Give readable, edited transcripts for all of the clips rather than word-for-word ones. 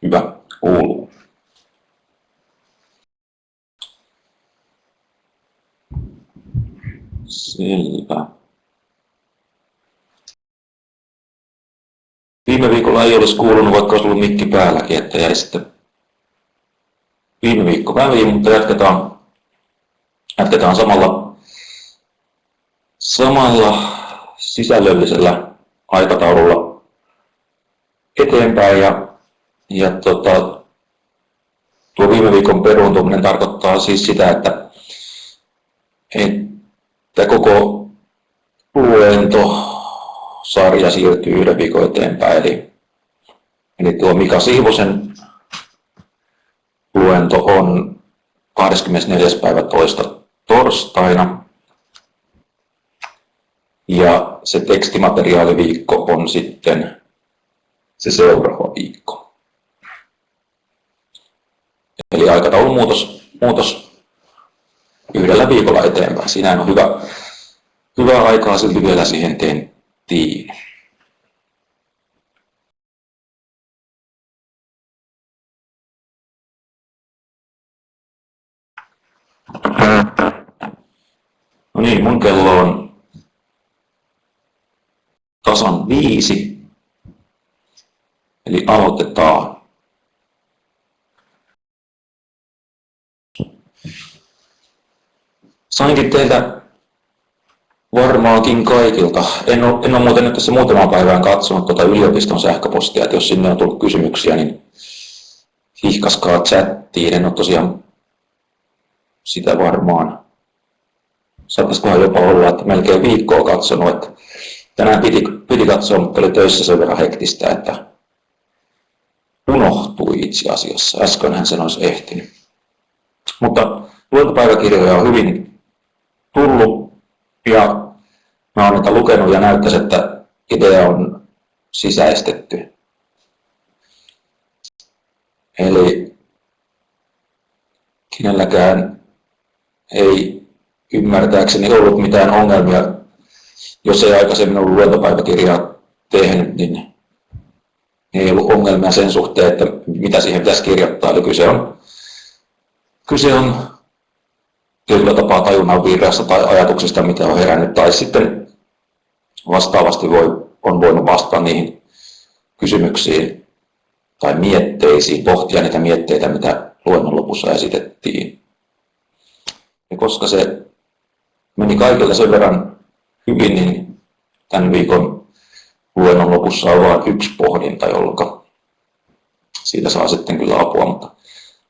Hyvä, kuuluu. Selvä. Viime viikolla ei olisi kuulunut, vaikka olisi ollut mikki päälläkin, että jäi sitten viime viikko väliin, mutta jatketaan samalla sisällöllisellä aikataululla eteenpäin. Tuo viime viikon peruuntuminen tarkoittaa siis sitä, että koko luentosarja siirtyy yhden viikon eteenpäin. Eli tuo Mika Siivosen luento on 24. päivä toista torstaina. Ja se tekstimateriaaliviikko on sitten se seuraava viikko. Eli aikataulun muutos yhdellä viikolla eteenpäin. Siinä on hyvä aikaa silti vielä siihen tenttiin. No niin, mun kello on tasan 5. Eli aloitetaan. Sainkin teiltä varmaankin kaikilta. En ole muuten nyt tässä muutaman päivään katsonut tuota yliopiston sähköpostia, että jos sinne on tullut kysymyksiä, niin hihkaskaa chattiin. En ole tosiaan sitä varmaan. Saattaisikohan jopa olla, että melkein viikkoa katsonut, että tänään piti katsoa, mutta oli töissä sen verran hektistä, että unohtui itse asiassa. Äskenhän sen olisi ehtinyt. Mutta luentopäiväkirjoja on hyvin tullut ja mä olen niitä lukenut ja näyttäisi, että idea on sisäistetty. Eli kenelläkään ei ymmärtääkseni ollut mitään ongelmia. Jos ei aikaisemmin ollut luentopäiväkirjaa tehnyt, niin ei ollut ongelmia sen suhteen, että mitä siihen pitäisi kirjoittaa. Eli kyse on tietyllä tapaa tajunnan virrasta tai ajatuksista, mitä on herännyt, tai sitten vastaavasti on voinut vastata niihin kysymyksiin tai mietteisiin, pohtia niitä mietteitä, mitä luennon lopussa esitettiin. Ja koska se meni kaikille sen verran hyvin, niin tämän viikon luennon lopussa on vain yksi pohdinta, jolloin siitä saa sitten kyllä apua, mutta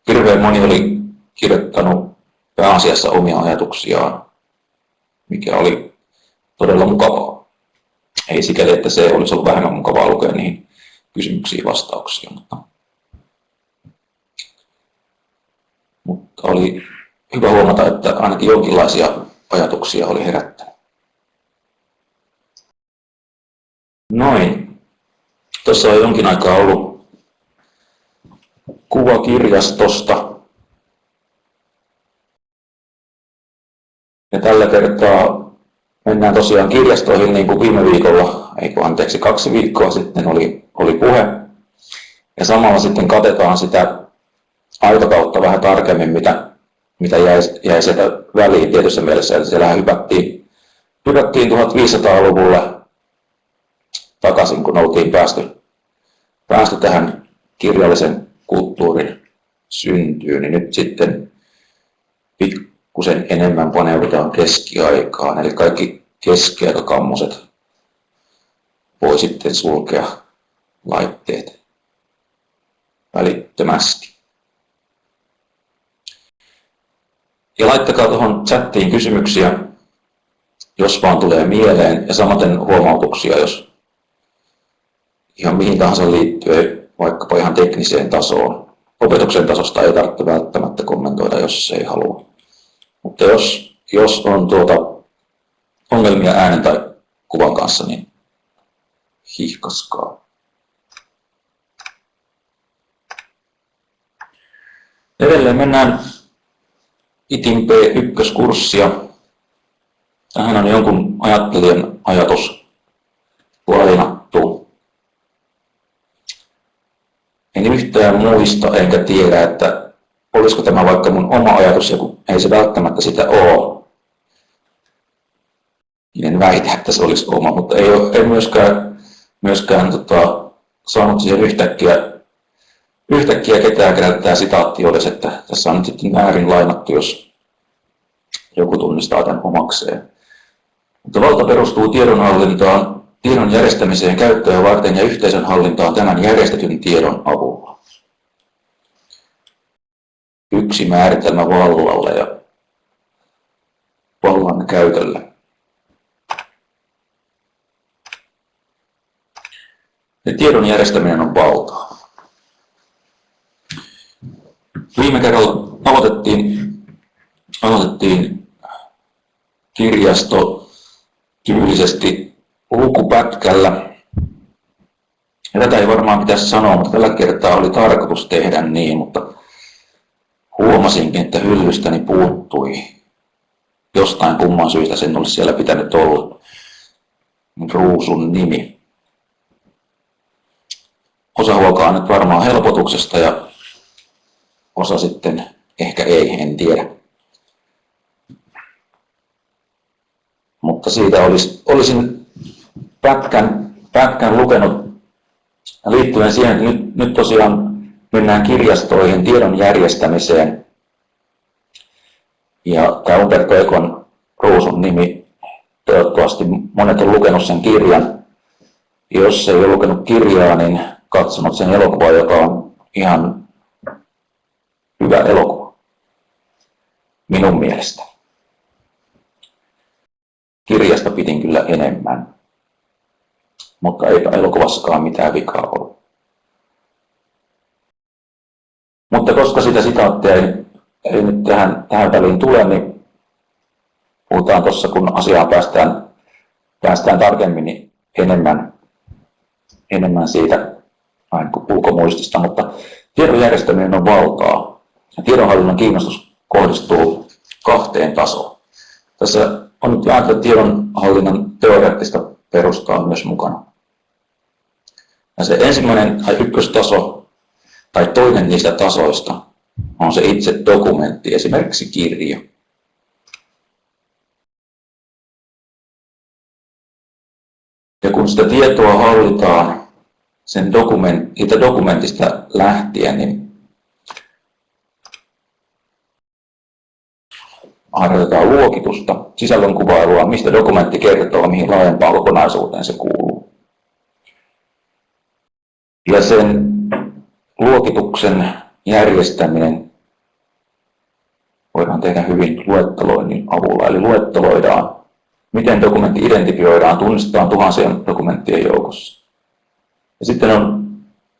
hirveän moni oli kirjoittanut pääasiassa omia ajatuksiaan, mikä oli todella mukavaa. Ei sikäli, että se olisi ollut vähemmän mukavaa lukea niihin kysymyksiin vastauksia, mutta oli hyvä huomata, että ainakin jonkinlaisia ajatuksia oli herättänyt. Noin. Tuossa on jonkin aikaa ollut kuva kirjastosta. Ja tällä kertaa mennään tosiaan kirjastoihin niin kuin viime viikolla, 2 viikkoa sitten oli puhe. Ja samalla sitten katetaan sitä aikakautta vähän tarkemmin, mitä jäi sieltä väliin tietyssä mielessä. Eli siellä hypättiin 1500-luvulle takaisin, kun oltiin päästy tähän kirjallisen kulttuurin syntyyn, niin nyt sitten pikkusen enemmän paneudutaan keskiaikaan, eli kaikki keskiaikakammoset voi sitten sulkea laitteet välittömästi. Ja laittakaa tuohon chattiin kysymyksiä, jos vaan tulee mieleen, ja samaten huomautuksia, jos ihan mihin tahansa liittyy, vaikkapa ihan tekniseen tasoon. Opetuksen tasosta ei tarvitse välttämättä kommentoida, jos ei halua. Mutta jos on ongelmia äänen tai kuvan kanssa, niin hihkaskaa. Edelleen mennään ITIN P1-kurssia. Tähän on jonkun ajattelijan ajatus lainattu. En yhtään muista enkä tiedä, että olisiko tämä vaikka mun oma ajatus, ja kun ei se välttämättä sitä ole. En väitä, että se olisi oma, mutta ei myöskään saanut siihen yhtäkkiä ketään, keneltä tämä sitaatti olisi, että tässä on nyt sitten väärin lainattu, jos joku tunnistaa tämän omakseen. Mutta valta perustuu tiedonhallintaan, tiedon järjestämiseen käyttöä varten ja yhteisön hallintaan tämän järjestetyn tiedon avulla. Yksi määritelmä vallalle ja vallan käytölle. Ja tiedon järjestäminen on valtaa. Viime kerralla aloitettiin kirjasto tyylisesti lukupätkällä. Ja tätä ei varmaan pitäisi sanoa, mutta tällä kertaa oli tarkoitus tehdä niin, mutta huomasinkin, että hyllystäni puuttui jostain kumman syystä, sen olisi siellä pitänyt olla ruusun nimi. Osa huokaa nyt varmaan helpotuksesta ja osa sitten ehkä ei, en tiedä. Mutta siitä olisin pätkän lukenut liittyen siihen, että nyt tosiaan mennään kirjastoihin tiedon järjestämiseen. Ja tämä Umberto Econ ruusun nimi, toivottavasti monet on lukenut sen kirjan. Jos ei ole lukenut kirjaa, niin katsonut sen elokuvan, joka on ihan hyvä elokuva minun mielestä. Kirjasta pidin kyllä enemmän, mutta eipä elokuvassakaan mitään vikaa ollut. Mutta koska sitä sitaattia ei nyt tähän väliin tule, niin puhutaan tuossa, kun asiaan päästään tarkemmin, niin enemmän siitä ulkomuistista, mutta tiedon järjestäminen on valtaa. Ja tiedonhallinnan kiinnostus kohdistuu kahteen tasoon. Tässä on nyt jaettu tiedonhallinnan teoreettista perustaa myös mukana. Ja se ensimmäinen tai ykköstaso tai toinen niistä tasoista on se itse dokumentti, esimerkiksi kirja. Ja kun sitä tietoa hallitaan siitä dokumentista lähtien, niin harjoitetaan luokitusta, sisällön kuvailua, mistä dokumentti kertoo, mihin laajempaan kokonaisuuteen se kuuluu. Ja sen luokituksen järjestäminen voidaan tehdä hyvin luetteloinnin avulla. Eli luetteloidaan, miten dokumentti identifioidaan, tunnistetaan tuhansien dokumenttien joukossa. Ja sitten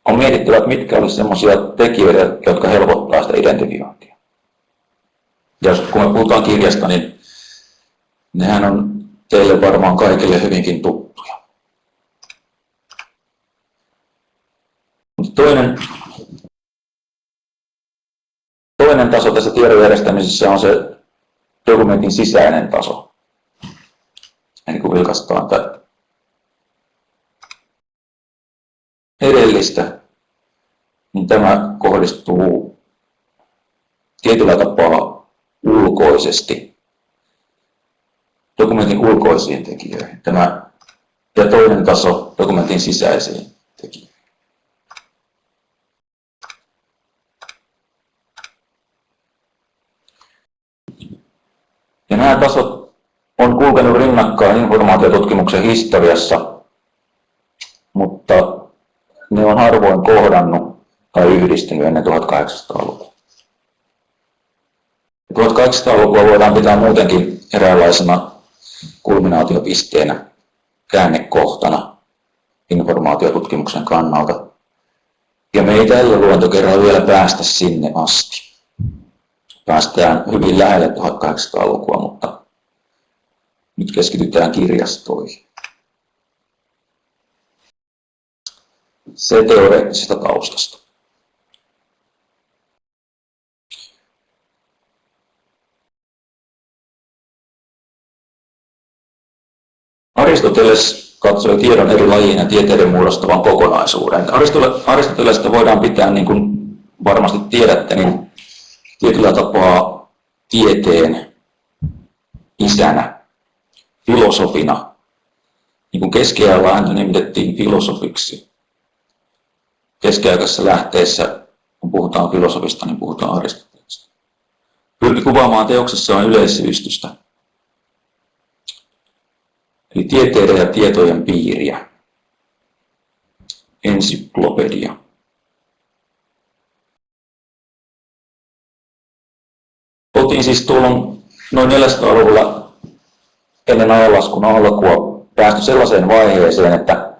on mietittävä, että mitkä olisivat sellaisia tekijöitä, jotka helpottaa sitä identifiointia. Ja kun me puhutaan kirjasta, niin nehän on teille varmaan kaikille hyvinkin tuttuja. Toinen taso tässä tiedon järjestämisessä on se dokumentin sisäinen taso. Eli kun vilkaistaan tätä edellistä, niin tämä kohdistuu tietyllä tapaa ulkoisesti dokumentin ulkoisiin tekijöihin. Ja toinen taso dokumentin sisäisiin tekijöihin. Ja nämä tasot on kulkenut rinnakkain informaatiotutkimuksen historiassa, mutta ne on harvoin kohdannut tai yhdistynyt ennen 1800-lukua. 1800-lukua voidaan pitää muutenkin eräänlaisena kulminaatiopisteenä, käännekohtana informaatiotutkimuksen kannalta. Ja me ei tällä luentokerralla vielä päästä sinne asti. Päästään hyvin lähelle 1800-lukua, mutta nyt keskitytään kirjastoihin. Se teoreettisesta taustasta. Aristoteles katsoi tiedon eri lajien ja tieteiden muodostavan kokonaisuuden. Aristotelesta voidaan pitää, niin kuin varmasti tiedätte, niin tietyllä tapaa tieteen isänä, filosofina. Niin kuin keskiajalla häntä nimitettiin filosofiksi. Keskiaikaisessa lähteessä, kun puhutaan filosofista, niin puhutaan Aristotelesta. Pyrki kuvaamaan teoksessaan yleissivistystä, eli tieteiden ja tietojen piiriä. Ensyklopedia. Oltiin siis tuolloin noin 400-luvulla ennen ajanlaskun alkua päästy sellaiseen vaiheeseen, että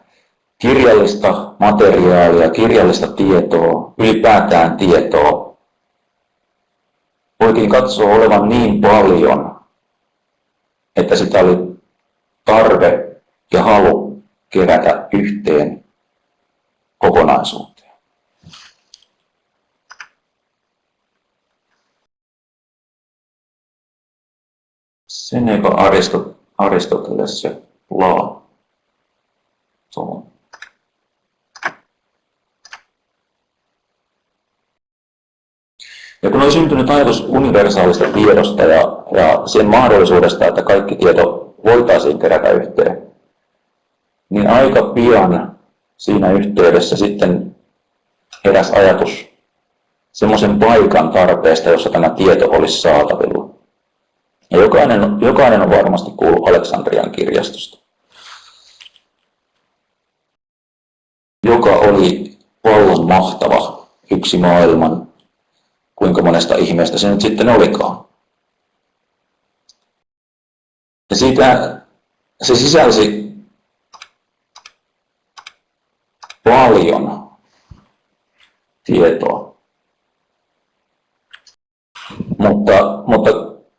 kirjallista materiaalia, kirjallista tietoa, ylipäätään tietoa, voitiin katsoa olevan niin paljon, että sitä oli tarve ja halu kerätä yhteen kokonaisuuteen. Seneca, Aristoteles ja Platon. Ja kun oli syntynyt ajatus universaalista tiedosta ja sen mahdollisuudesta, että kaikki tieto voitaisiin kerätä yhteen, niin aika pian siinä yhteydessä sitten heräsi ajatus semmoisen paikan tarpeesta, jossa tämä tieto olisi saatavilla. Ja jokainen on varmasti kuullut Aleksandrian kirjastosta, joka oli vallan mahtava, yksi maailman, kuinka monesta ihmeestä se nyt sitten olikaan. Ja siitä se sisälsi paljon tietoa, mutta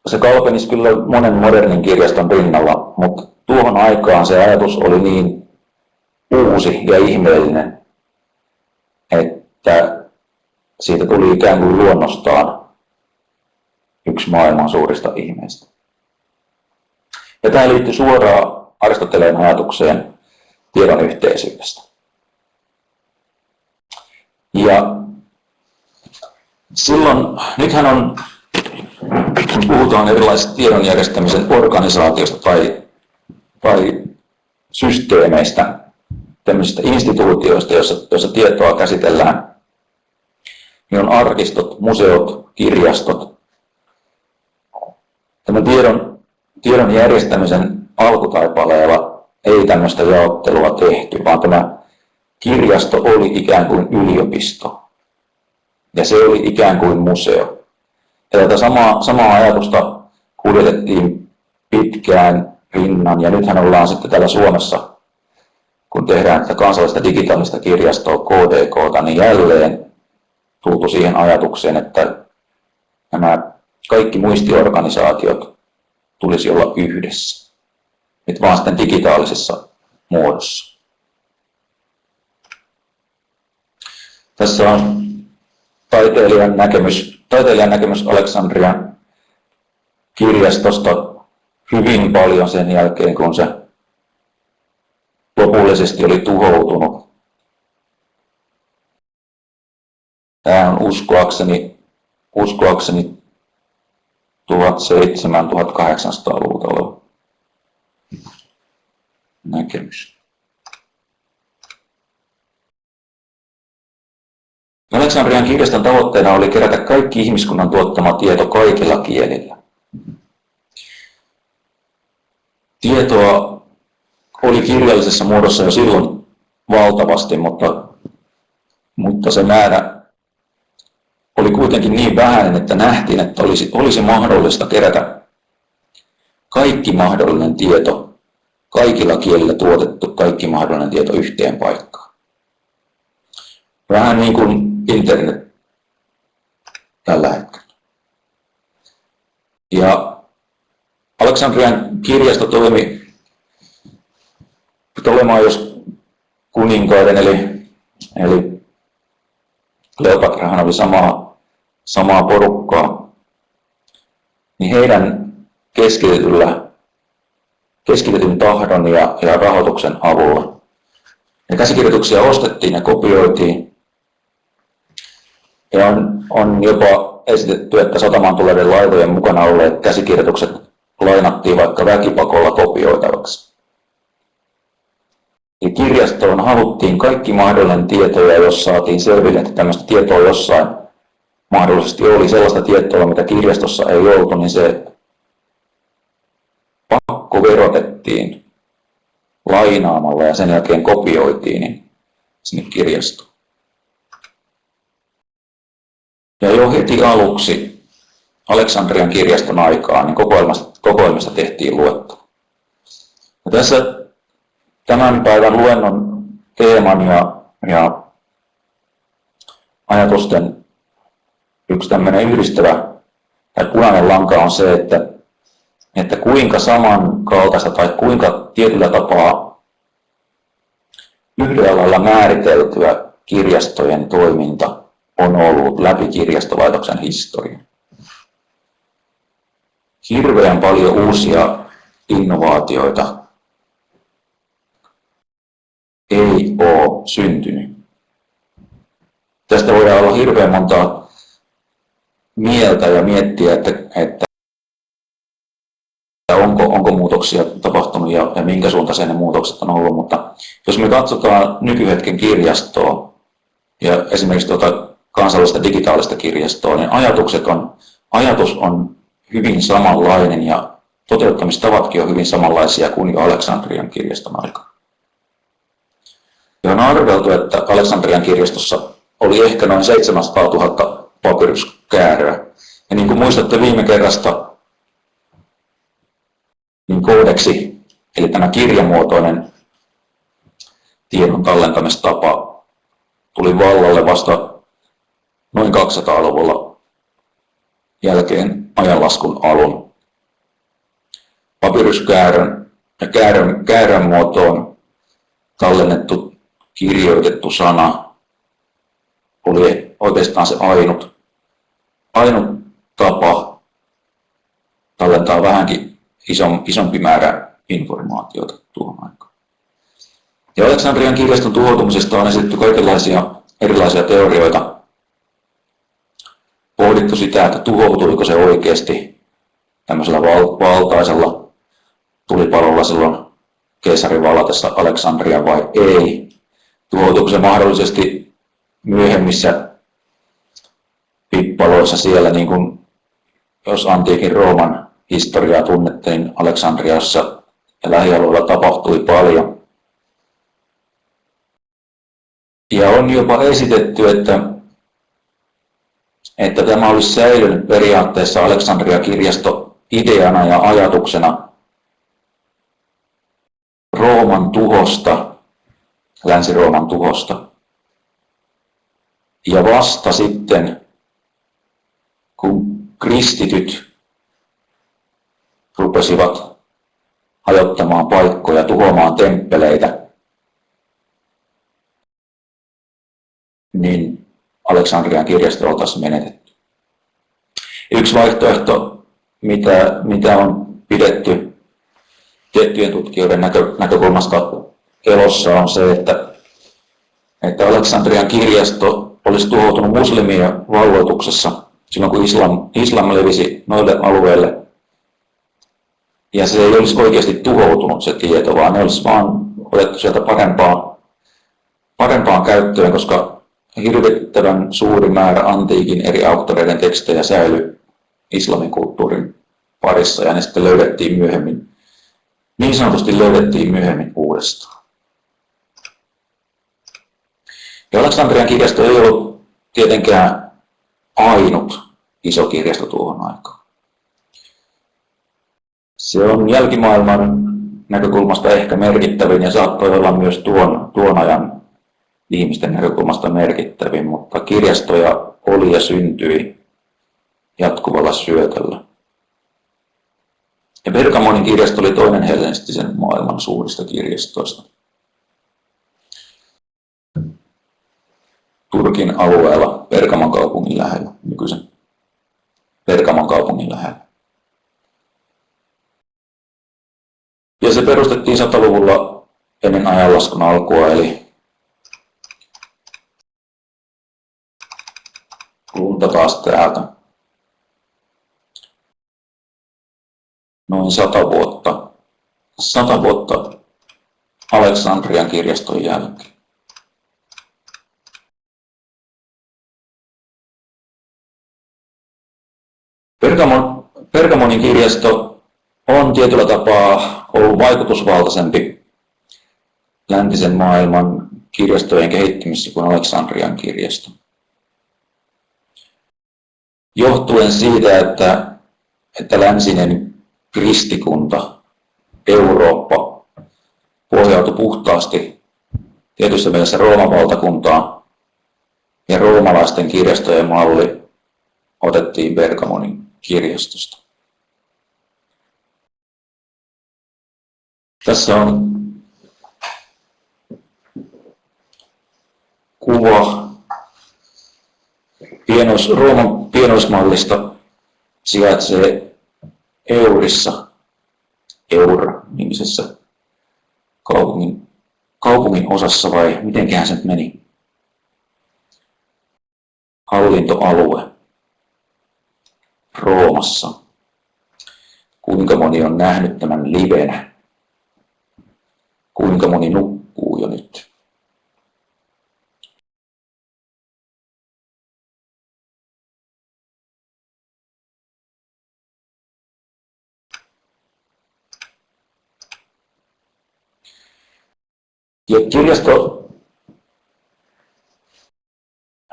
se kalpenisi kyllä monen modernin kirjaston rinnalla, mutta tuohon aikaan se ajatus oli niin uusi ja ihmeellinen, että siitä tuli ikään kuin luonnostaan yksi maailman suurista ihmeistä. Ja tämä liittyy suoraan Aristoteleen ajatukseen tiedon yhteisyydestä. Ja silloin, nythän on, kun puhutaan erilaisista tiedon järjestämisen organisaatiosta tai systeemeistä, tämmöisistä instituutioista, joissa tietoa käsitellään, niin on arkistot, museot, kirjastot. Tämän tiedon järjestämisen alkutaipaleella ei tämmöistä jaottelua tehty, vaan tämä kirjasto oli ikään kuin yliopisto ja se oli ikään kuin museo. Ja tätä samaa ajatusta kuljetettiin pitkään rinnan ja nythän ollaan sitten täällä Suomessa, kun tehdään tätä kansallista digitaalista kirjastoa KDK:ta, niin jälleen tultu siihen ajatukseen, että nämä kaikki muistiorganisaatiot tulisi olla yhdessä, nyt vaan sitten digitaalisessa muodossa. Tässä on taiteilijan näkemys Aleksandrian kirjastosta hyvin paljon sen jälkeen, kun se lopullisesti oli tuhoutunut. Tämä on uskoakseni 1700-1800-luvulta oleva näkemys. Aleksandrian kirjaston tavoitteena oli kerätä kaikki ihmiskunnan tuottama tieto kaikilla kielillä. Tietoa oli kirjallisessa muodossa jo silloin valtavasti, mutta se määrä oli kuitenkin niin vähäinen, että nähtiin, että olisi mahdollista kerätä kaikki mahdollinen tieto, kaikilla kielillä tuotettu kaikki mahdollinen tieto yhteen paikkaan. Vähän niin kuin internet tällä hetkellä. Ja Aleksandrian kirjasto toimi Ptolemaios kuninkaiden eli Kleopatrahan oli samaa porukkaa, niin heidän keskitetyllä keskitetyn tahdon ja rahoituksen avulla. Ja käsikirjoituksia ostettiin ja kopioitiin. Ja on jopa esitetty, että satamaan tulevien laivojen mukana olleet käsikirjoitukset lainattiin vaikka väkipakolla kopioitavaksi. Ja kirjastoon haluttiin kaikki mahdollinen tieto, ja jos saatiin selville, että tämmöistä tietoa jossain mahdollisesti oli sellaista tietoa, mitä kirjastossa ei ollut, niin se pakko verotettiin lainaamalla ja sen jälkeen kopioitiin sinne kirjastoon. Ja jo heti aluksi Aleksandrian kirjaston aikaan niin kokoelmasta tehtiin luettelo. Ja tässä tämän päivän luennon teeman ja ajatusten yksi tämmöinen yhdistävä tai punainen lanka on se, että kuinka samankaltaista tai kuinka tietyllä tapaa yhdellä lailla määriteltyä kirjastojen toiminta on ollut läpi kirjastolaitoksen historian. Hirveän paljon uusia innovaatioita ei ole syntynyt. Tästä voidaan olla hirveän monta mieltä ja miettiä, että onko muutoksia tapahtunut ja minkä suuntaisia ne muutokset on ollut, mutta jos me katsotaan nykyhetken kirjastoa ja esimerkiksi kansallista digitaalista kirjastoa, niin ajatus on hyvin samanlainen ja toteuttamistavatkin on hyvin samanlaisia kuin Aleksandrian kirjaston aikana. Ja on arveltu, että Aleksandrian kirjastossa oli ehkä noin 700 000 papyruskääröä. Ja niin kuin muistatte viime kerrasta, niin koodeksi, eli tämä kirjamuotoinen tiedon tallentamistapa, tuli vallalle vasta noin 200-luvulla jälkeen ajanlaskun alun. Papyruskäärön ja käärön muotoon tallennettu kirjoitettu sana oli oikeastaan se ainut tapa tallentaa vähänkin isompi määrä informaatiota tuohon aikaan. Ja Aleksandrian kirjaston tuhoutumisesta on esitetty kaikenlaisia erilaisia teorioita. Pohdittu sitä, että tuhoutuiko se oikeasti tämmöisellä valtaisella tulipalolla silloin keisarin vallatessa Aleksandria vai ei. Tuhoutuiko se mahdollisesti myöhemmissä pippaloissa siellä, niin kuin jos antiikin Rooman historiaa tunnettiin, Aleksandriassa ja lähialueilla tapahtui paljon. Ja on jopa esitetty, että tämä olisi säilynyt periaatteessa Aleksandria-kirjasto ideana ja ajatuksena Rooman tuhosta, Länsi-Rooman tuhosta. Ja vasta sitten, kun kristityt rupesivat hajottamaan paikkoja, tuhoamaan temppeleitä, niin Aleksandrian kirjasto oltaisiin menetetty. Yksi vaihtoehto, mitä on pidetty tiettyjen tutkijoiden näkökulmasta elossa, on se, että Aleksandrian kirjasto olisi tuhoutunut muslimien valloituksessa silloin, kun islam levisi noille alueille. Ja se ei olisi oikeasti tuhoutunut se tieto, vaan ne olisi vaan otettu sieltä parempaan käyttöön, koska hirvittävän suuri määrä antiikin eri auktoreiden tekstejä säilyi islamin kulttuurin parissa ja ne sitten löydettiin myöhemmin, niin sanotusti löydettiin myöhemmin uudestaan. Ja Aleksandrian kirjasto ei ollut tietenkään ainut iso kirjasto tuohon aikaan. Se on jälkimaailman näkökulmasta ehkä merkittävin ja saattoi olla myös tuon ajan ihmisten näkökulmasta merkittävin, mutta kirjastoja oli ja syntyi jatkuvalla syötöllä. Ja Pergamonin kirjasto oli toinen hellenistisen maailman suurista kirjastoista. Turkin alueella Pergamon kaupungin lähellä, nykyisen Pergamon kaupungin lähellä. Ja se perustettiin 100-luvulla ennen ajanlaskun alkua, eli lunta taas täältä. Noin 100 vuotta Aleksandrian kirjaston jälkeen. Pergamonin kirjasto on tietyllä tapaa ollut vaikutusvaltaisempi läntisen maailman kirjastojen kehittymisessä kuin Aleksandrian kirjasto. Johtuen siitä, että länsinen kristikunta, Eurooppa, pohjautui puhtaasti tietyssä mielessä Rooman valtakuntaan ja roomalaisten kirjastojen malli otettiin Pergamonin kirjastosta. Tässä on kuva Rooman pienoismallista, sijaitsee Eurissa, Eur-nimisessä kaupungin osassa, vai mitenköhän se nyt meni? Hallintoalue Roomassa. Kuinka moni on nähnyt tämän livenä? Kuinka moni nukkuu jo nyt? Ja kirjasto,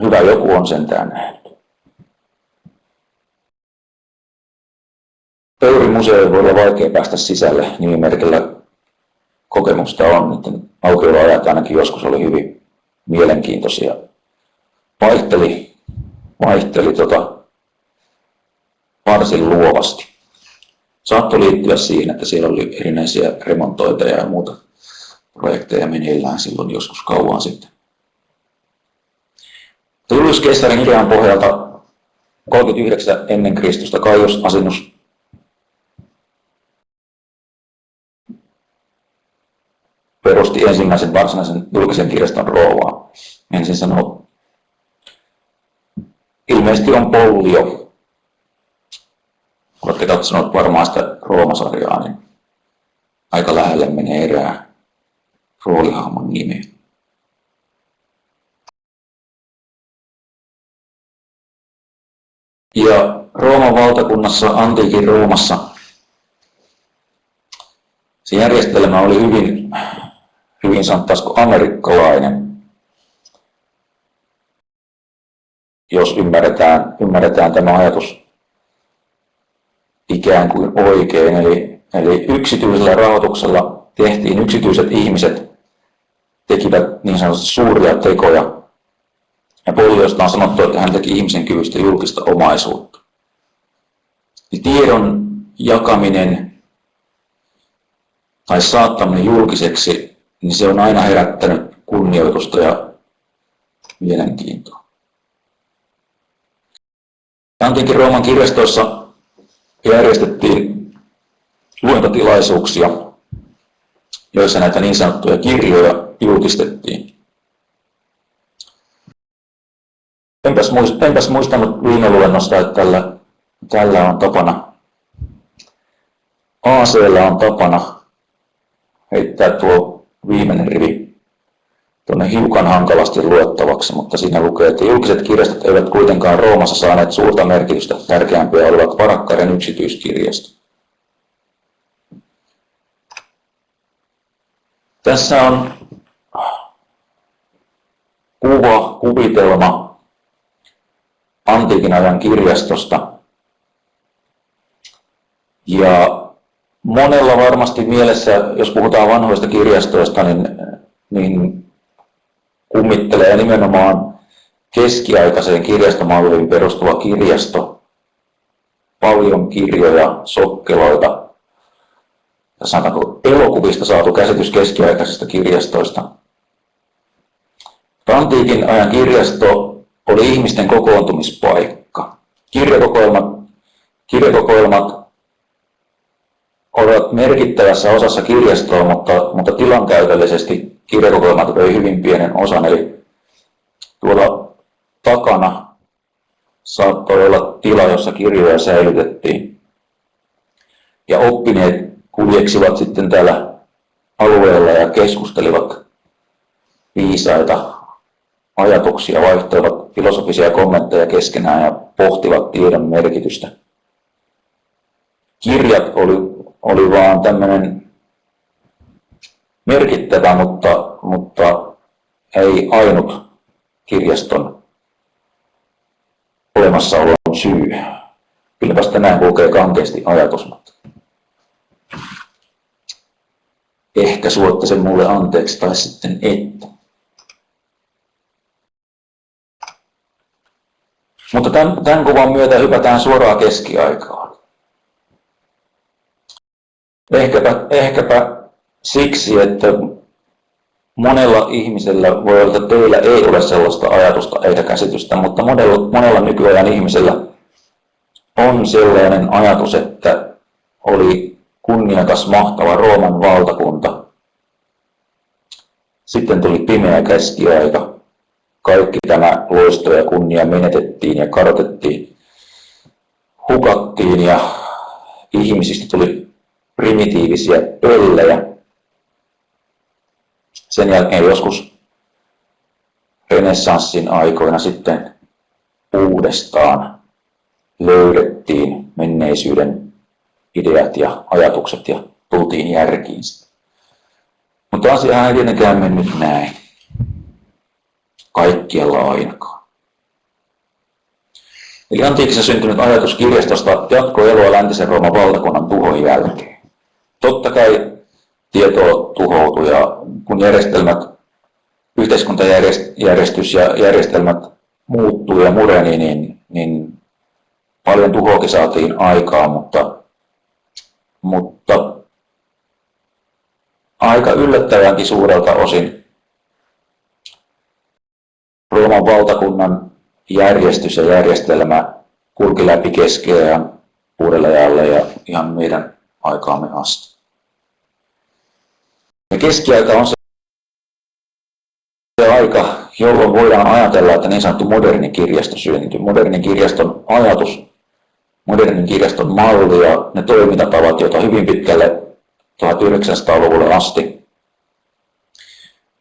hyvä joku on sentään nähnyt. Eurin museoon voi olla vaikea päästä sisälle, nimimerkillä kokemusta on, että aukioloajat ainakin joskus oli hyvin mielenkiintoisia. Vaihteli varsin luovasti. Saattoi liittyä siihen, että siellä oli erinäisiä remontointeja ja muuta projekteja meneillään silloin joskus kauan sitten. Julius Caesarin idean pohjalta 39 ennen Kristusta Gaius Asinius perusti ensimmäisen varsinaisen julkisen kirjaston Roomaan. Ensin sanoo, ilmeisesti on Pollio. Olette katsonut varmaan sitä Rooma-sarjaa, niin aika lähelle menee erää roolihahmon nimeä. Ja Rooman valtakunnassa, antiikin Roomassa, se järjestelmä oli hyvin sanottaisiko amerikkalainen, jos ymmärretään tämä ajatus ikään kuin oikein. Eli yksityisellä rahoituksella yksityiset ihmiset tekivät niin sanotusti suuria tekoja. Ja Polliosta on sanottu, että hän teki ihmisen kyvystä julkista omaisuutta. Ja tiedon jakaminen tai saattaminen julkiseksi, niin se on aina herättänyt kunnioitusta ja mielenkiintoa. Antiikin Rooman kirjastoissa järjestettiin luentotilaisuuksia, joissa näitä niin sanottuja kirjoja julkistettiin. Enpäs muistanut viime luennosta, että tällä on tapana, AC:llä on tapana heittää tuo viimeinen rivi tuonne hiukan hankalasti luettavaksi, mutta siinä lukee, että julkiset kirjastot eivät kuitenkaan Roomassa saaneet suurta merkitystä, tärkeämpiä olivat varakkaiden yksityiskirjastot. Tässä on kuvitelma antiikin ajan kirjastosta. Ja monella varmasti mielessä, jos puhutaan vanhoista kirjastoista, niin kummittelee nimenomaan keskiaikaiseen kirjastomalliin perustuva kirjasto. Paljon kirjoja, sokkeloita, ja sanotaanko elokuvista saatu käsitys keskiaikaisista kirjastoista. Antiikin ajan kirjasto oli ihmisten kokoontumispaikka. Kirjakokoelmat olivat merkittävässä osassa kirjastoa, mutta tilankäytöllisesti kirjakokoelmat vei hyvin pienen osan. Eli tuolla takana saattoi olla tila, jossa kirjoja säilytettiin. Ja oppineet kuljeksivat sitten täällä alueella ja keskustelivat viisaita ajatuksia, vaihtoivat filosofisia kommentteja keskenään ja pohtivat tiedon merkitystä. Kirjat oli vaan tämmöinen merkittävä, mutta ei ainut kirjaston olemassaolon syy. Kylläpäs tänään kulkee kankeasti ajatus, mutta ehkä suotte sen mulle anteeksi tai sitten ette. Mutta tämän kuvan myötä hypätään suoraan keskiaikaan. Ehkäpä siksi, että monella ihmisellä, voi olla, että teillä ei ole sellaista ajatusta eikä käsitystä, mutta monella nykyajan ihmisellä on sellainen ajatus, että oli kunniakas, mahtava Rooman valtakunta. Sitten tuli pimeä keskiaika. Kaikki tämä loisto ja kunnia menetettiin ja kadotettiin, hukattiin ja ihmisistä tuli primitiivisiä pöllejä. Sen jälkeen joskus renessanssin aikoina sitten uudestaan löydettiin menneisyyden ideat ja ajatukset ja tultiin järkiin. Mutta asia ei tietenkään mennyt näin. Kaikkialla ainakaan. Eli antiikissa syntynyt ajatus kirjastosta jatkoi eloa läntisen Rooman valtakunnan tuhon jälkeen. Totta kai tieto tuhoutui ja kun yhteiskuntajärjestys ja järjestelmät muuttui ja mureni, niin paljon tuhoakin saatiin aikaan, mutta aika yllättävänkin suurelta osin Rooman valtakunnan järjestys ja järjestelmä kulki läpi keskiajan, uudelle ja ihan meidän aikaamme asti. Ja keskiaika on se aika, jolloin voidaan ajatella, että niin sanottu moderni kirjasto syntyi. Modernin kirjaston ajatus, modernin kirjaston malli ja ne toimintatavat, joita hyvin pitkälle 1900-luvulle asti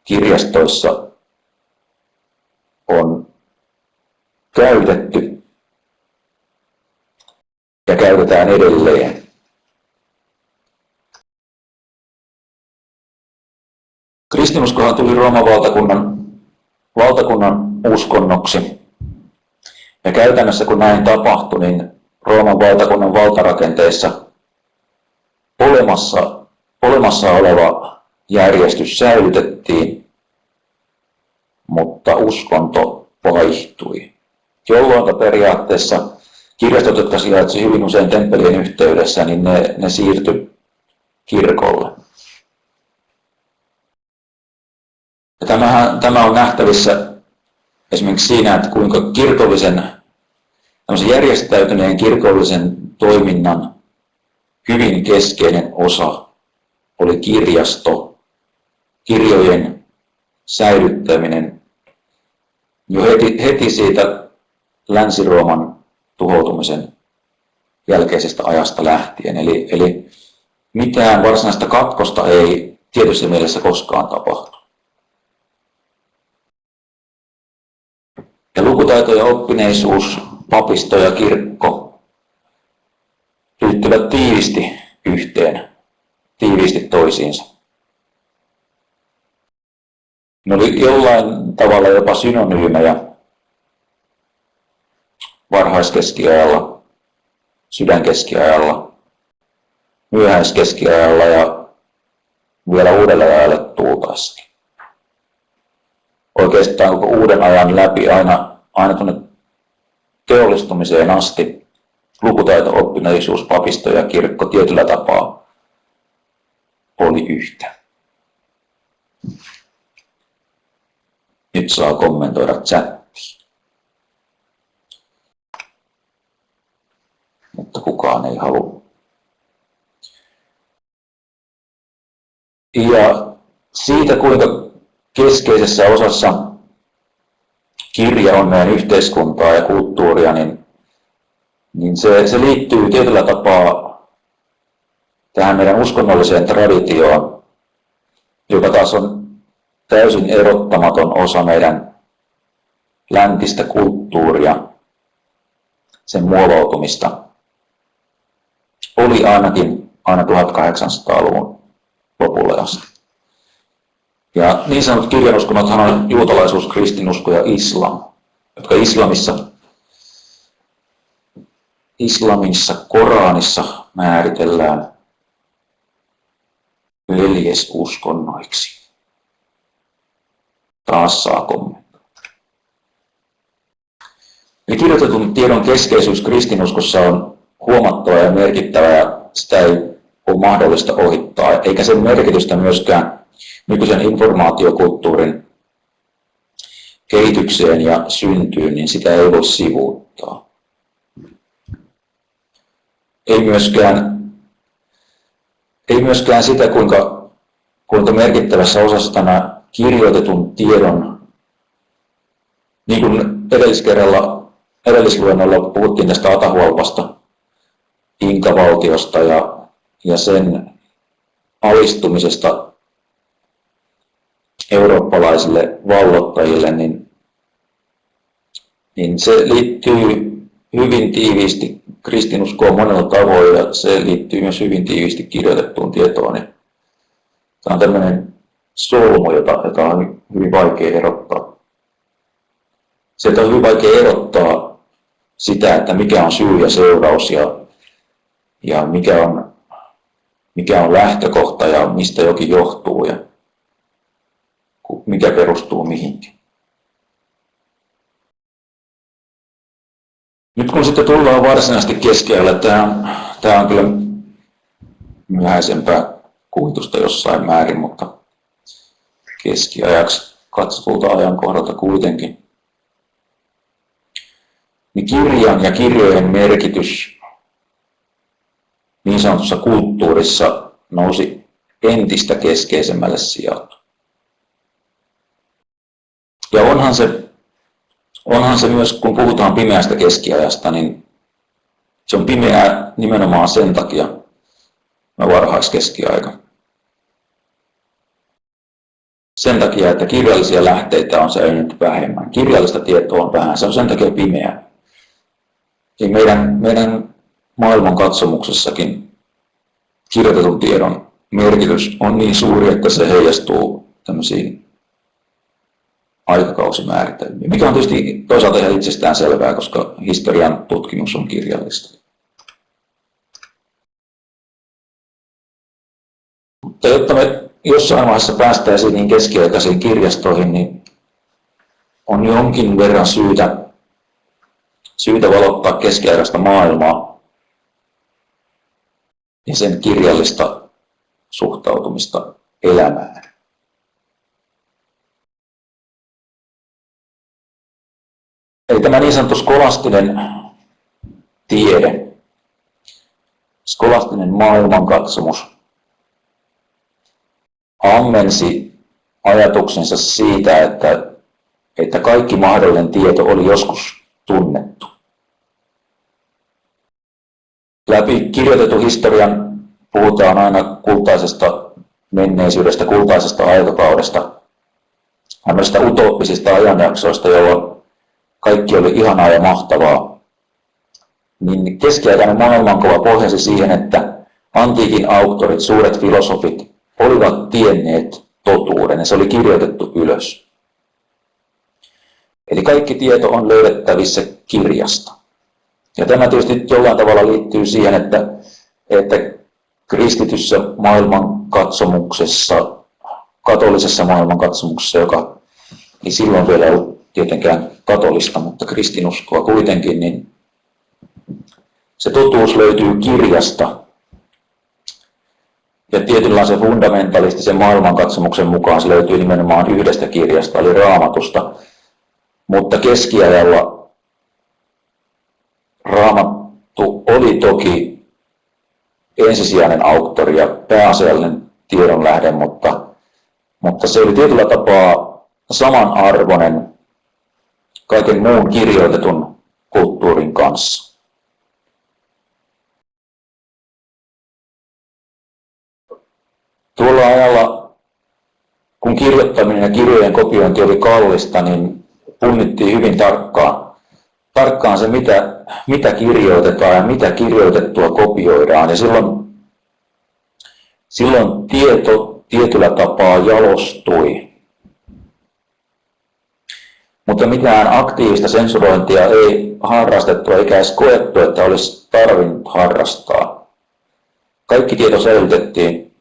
kirjastoissa on käytetty ja käytetään edelleen. Kristinuskohan tuli Rooman valtakunnan uskonnoksi. Ja käytännössä kun näin tapahtui, niin Rooman valtakunnan valtarakenteissa olemassa oleva järjestys säilytettiin, mutta uskonto vaihtui. Jolloin periaatteessa kirjastot, jotka sijaitsi hyvin usein temppelien yhteydessä, niin ne siirtyi kirkolle. Ja tämä on nähtävissä esimerkiksi siinä, että kuinka järjestäytyneen kirkollisen toiminnan hyvin keskeinen osa oli kirjasto, kirjojen säilyttäminen jo heti siitä Länsi-Rooman tuhoutumisen jälkeisestä ajasta lähtien. Eli mitään varsinaista katkosta ei tietyssä mielessä koskaan tapahtu. Ja lukutaito ja oppineisuus, papisto ja kirkko liittyvät tiiviisti toisiinsa. Ne oli jollain tavalla jopa synonyymejä varhaiskeskiajalla, sydänkeskiajalla, myöhäiskeskiajalla ja vielä uudelle ajalle tultaessakin. Oikeastaan koko uuden ajan läpi aina tuonne teollistumiseen asti lukutaito, oppineisuus, papisto ja kirkko tietyllä tapaa oli yhtä. Nyt saa kommentoida chattiin. Mutta kukaan ei halua. Ja siitä, kuinka keskeisessä osassa kirja on meidän yhteiskuntaa ja kulttuuria, niin se liittyy tietyllä tapaa tähän meidän uskonnolliseen traditioon, joka taas on täysin erottamaton osa meidän läntistä kulttuuria, sen muovautumista. Oli ainakin aina 1800-luvun lopulle asti. Ja niin sanotut kirjanuskonnothan on juutalaisuus, kristinusko ja islam, jotka islamissa Koranissa määritellään veljesuskonnoiksi. Taas saa kommentoida. Eli kirjoitetun tiedon keskeisyys kristinuskossa on huomattava ja merkittävä, ja sitä ei ole mahdollista ohittaa, eikä sen merkitystä myöskään nykyisen informaatiokulttuurin kehitykseen ja syntyyn, niin sitä ei voi sivuuttaa. Ei myöskään sitä, kuinka merkittävässä osassa tämä kirjoitetun tiedon, niin kuin edellisluennolla puhuttiin tästä Atahualpasta, Inka-valtiosta ja sen alistumisesta eurooppalaisille vallottajille, niin se liittyy hyvin tiiviisti kristinuskoon monella tavoin, ja se liittyy myös hyvin tiiviisti kirjoitettuun tietoon. Tämä on tämmöinen solmu, jota on hyvin vaikea erottaa. Sieltä on hyvin vaikea erottaa sitä, että mikä on syy ja seuraus ja mikä on lähtökohta ja mistä jokin johtuu ja mikä perustuu mihinkin. Nyt kun sitten tullaan varsinaisesti keskiajalle, tämä on kyllä myöhäisempää kuvitusta jossain määrin, mutta keskiajaksi katsotulta ajankohdalta kuitenkin. Niin kirjan ja kirjojen merkitys niin sanotussa kulttuurissa nousi entistä keskeisemmälle sijalle. Ja onhan se myös, kun puhutaan pimeästä keskiajasta, niin se on pimeää nimenomaan sen takia, varhaiskeskiaika. Sen takia, että kirjallisia lähteitä on säilynyt vähemmän. Kirjallista tietoa on vähän, se on sen takia pimeää. Eli meidän maailmankatsomuksessakin kirjoitetun tiedon merkitys on niin suuri, että se heijastuu tämmöisiin aikakausimääritelmiin, mikä on tietysti toisaalta ihan itsestään selvää, koska historian tutkimus on kirjallista. Mutta jotta me jossain vaiheessa päästäisiin niin keskiaikaisiin kirjastoihin, niin on jonkin verran syytä valottaa keskiaikaista maailmaa ja sen kirjallista suhtautumista elämään. Eli tämä niin sanottu skolastinen tiede, skolastinen maailmankatsomus ammensi ajatuksensa siitä, että kaikki mahdollinen tieto oli joskus tunnettu. Läpi kirjoitetun historian puhutaan aina kultaisesta menneisyydestä, kultaisesta aikakaudesta, tämmöisistä utooppisista ajanjaksoista, jolloin kaikki oli ihanaa ja mahtavaa. Niin keskiaikainen maailmankuva pohjasi siihen, että antiikin auktorit, suuret filosofit, olivat tienneet totuuden ja se oli kirjoitettu ylös. Eli kaikki tieto on löydettävissä kirjasta. Ja tämä tietysti jollain tavalla liittyy siihen, että kristityssä maailmankatsomuksessa, katolisessa maailmankatsomuksessa, joka ei silloin vielä ollut tietenkään katolista, mutta kristinuskoa kuitenkin, niin se totuus löytyy kirjasta. Ja tietynlaisen fundamentalistisen maailmankatsomuksen mukaan se löytyy nimenomaan yhdestä kirjasta, eli Raamatusta. Mutta keskiajalla Raamattu oli toki ensisijainen auktori ja pääasiallinen tiedonlähde, mutta se oli tietyllä tapaa samanarvoinen kaiken muun kirjoitetun kulttuurin kanssa. Tuolla ajalla, kun kirjoittaminen ja kirjojen kopiointi oli kallista, niin punnittiin hyvin tarkkaan se, mitä kirjoitetaan ja mitä kirjoitettua kopioidaan. Ja silloin tieto tietyllä tapaa jalostui. Mutta mitään aktiivista sensurointia ei harrastettu eikä edes koettu, että olisi tarvinnut harrastaa. Kaikki tieto säilytettiin,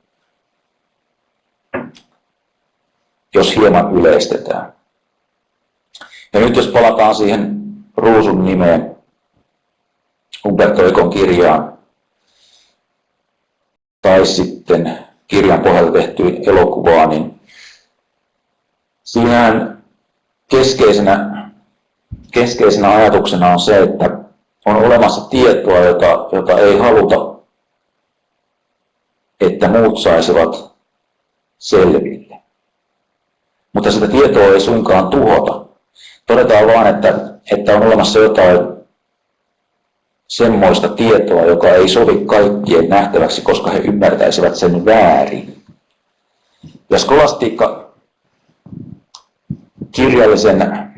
jos hieman yleistetään. Ja nyt jos palataan siihen Ruusun nimeen, Umberto Econ kirjaan, tai sitten kirjan pohjalta tehtyyn elokuvaan, niin siinähän keskeisenä ajatuksena on se, että on olemassa tietoa, jota ei haluta, että muut saisivat selville. Mutta sitä tietoa ei suinkaan tuhota. Todetaan vaan, että on olemassa jotain semmoista tietoa, joka ei sovi kaikkien nähtäväksi, koska he ymmärtäisivät sen väärin. Ja skolastiikka kirjallisen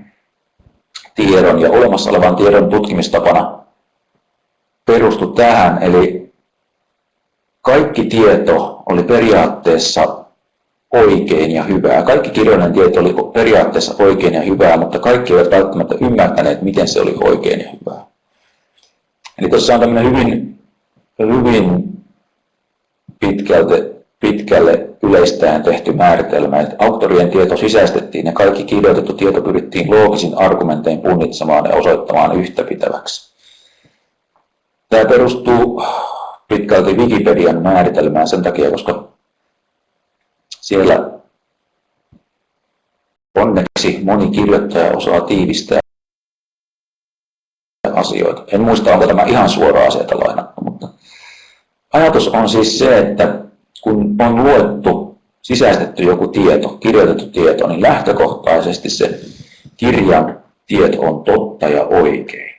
tiedon ja olemassa olevan tiedon tutkimistapana perustui tähän, eli kaikki tieto oli periaatteessa oikein ja hyvää. Kaikki kirjallinen tieto oli periaatteessa oikein ja hyvää, mutta kaikki eivät välttämättä ymmärtäneet, miten se oli oikein ja hyvää. Eli tuossa on tämmöinen hyvin pitkälle yleistäen tehty määritelmä, että auktorien tieto sisäistettiin ja kaikki kirjoitettu tieto pyrittiin loogisin argumentein punnitsemaan ja osoittamaan yhtäpitäväksi. Tämä perustuu pitkälti Wikipedian määritelmään sen takia, koska siellä onneksi moni kirjoittaja osaa tiivistää asioita. En muista, onko tämä ihan suoraan sieltä lainattu, mutta ajatus on siis se, että kun on luettu, sisäistetty joku tieto, kirjoitettu tieto, niin lähtökohtaisesti se kirjan tieto on totta ja oikein.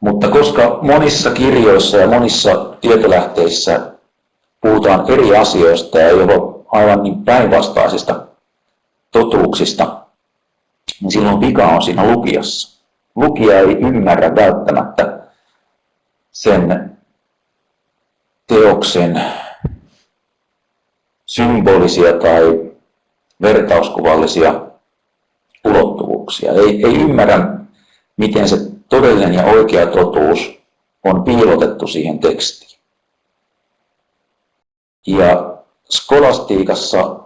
Mutta koska monissa kirjoissa ja monissa tietolähteissä puhutaan eri asioista ja jopa aivan niin päinvastaisista totuuksista, niin silloin vika on siinä lukijassa. Lukija ei ymmärrä välttämättä sen teoksen symbolisia tai vertauskuvallisia ulottuvuuksia. Ei ymmärrä, miten se todellinen ja oikea totuus on piilotettu siihen tekstiin. Ja skolastiikassa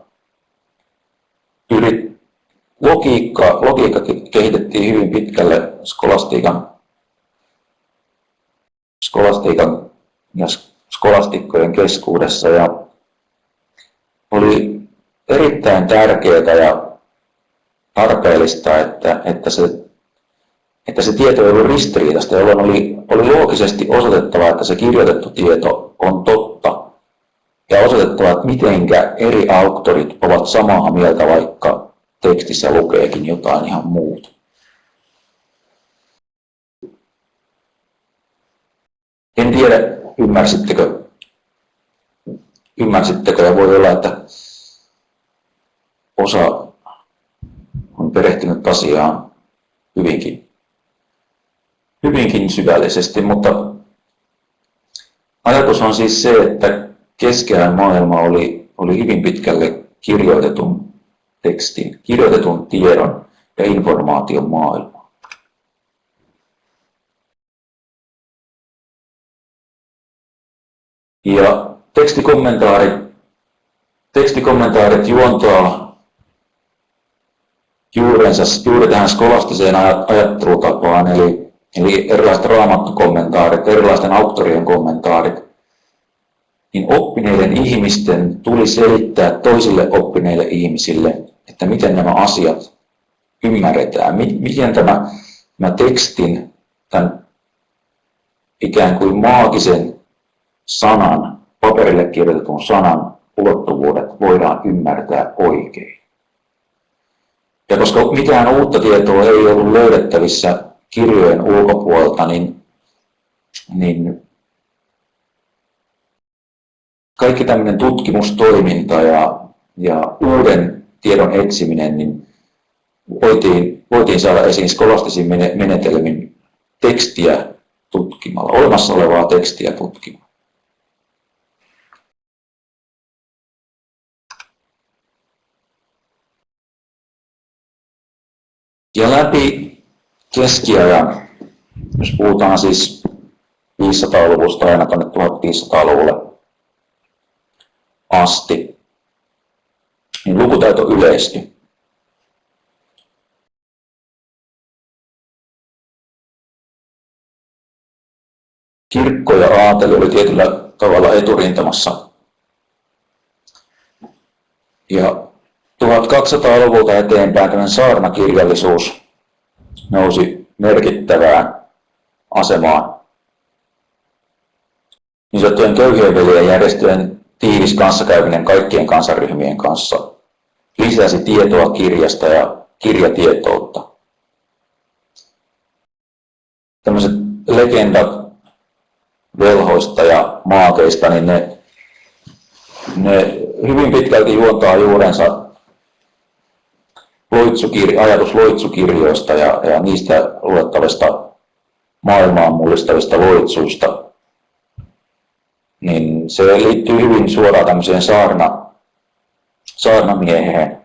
logiikka kehitettiin hyvin pitkälle skolastiikan ja skolastikkojen keskuudessa ja oli erittäin tärkeää ja tarpeellista, että se tieto ei ollut ristiriitaista, jolloin oli loogisesti osoitettava, että se kirjoitettu tieto on totta ja osoitettava, että mitenkä eri auktorit ovat samaa mieltä, vaikka tekstissä lukeekin jotain ihan muuta. En tiedä, ymmärsittekö ja voi olla, että osa on perehtynyt asiaan hyvinkin syvällisesti, mutta ajatus on siis se, että keskeinen maailma oli hyvin pitkälle kirjoitetun tekstin, kirjoitetun tiedon ja informaation maailma. Ja tekstikommentaarit juontaa juuri tähän skolastiseen ajattelutapaan, eli erilaiset raamattukommentaarit, erilaisten auktorien kommentaarit, niin oppineiden ihmisten tuli selittää toisille oppineille ihmisille, että miten nämä asiat ymmärretään, miten tämä tekstin, tämän ikään kuin maagisen sanan paperille kirjoitetun sanan ulottuvuudet voidaan ymmärtää oikein. Ja koska mitään uutta tietoa ei ollut löydettävissä kirjojen ulkopuolelta, niin kaikki tämmöinen tutkimustoiminta ja uuden tiedon etsiminen niin voitiin saada esiin skolastisin menetelmin tekstiä tutkimalla, olemassa olevaa tekstiä tutkimalla. Ja läpi keskiajan, jos puhutaan siis 500-luvusta aina tuonne 1500-luvulle asti, niin lukutaito yleistyi. Kirkko ja aateli oli tietyllä tavalla eturintamassa. Ja 1200-luvulta eteenpäin tämän saarnakirjallisuus nousi merkittävään asemaan. Niin sanottujen köyhien veljen järjestöjen tiivis kanssakäyminen kaikkien kansanryhmien kanssa lisäsi tietoa kirjasta ja kirjatietoutta. Tällaiset legendat velhoista ja maakeista, niin ne hyvin pitkälti juontaa juurensa ajatus loitsukirjoista ja niistä luettavista maailmaan mullistavista loitsuista. Niin se liittyy hyvin suoraan tämmöiseen saarnamieheen,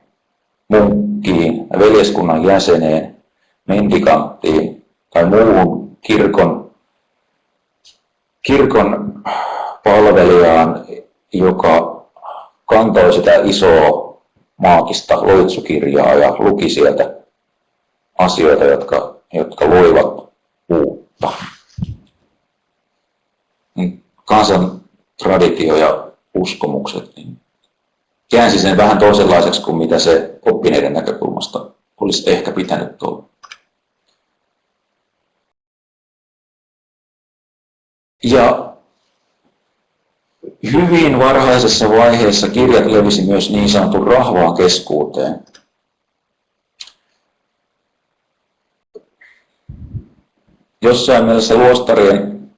munkkiin, veljeskunnan jäseneen, mendikanttiin tai muuhun kirkon palvelijaan, joka kantoi sitä isoa maagista loitsukirjaa ja luki sieltä asioita, jotka loivat uutta. Kansan traditio ja uskomukset niin käänsi sen vähän toisenlaiseksi kuin mitä se oppineiden näkökulmasta olisi ehkä pitänyt olla. Ja hyvin varhaisessa vaiheessa kirjat levisi myös niin sanotun rahvaan keskuuteen. Jossain mielessä luostarien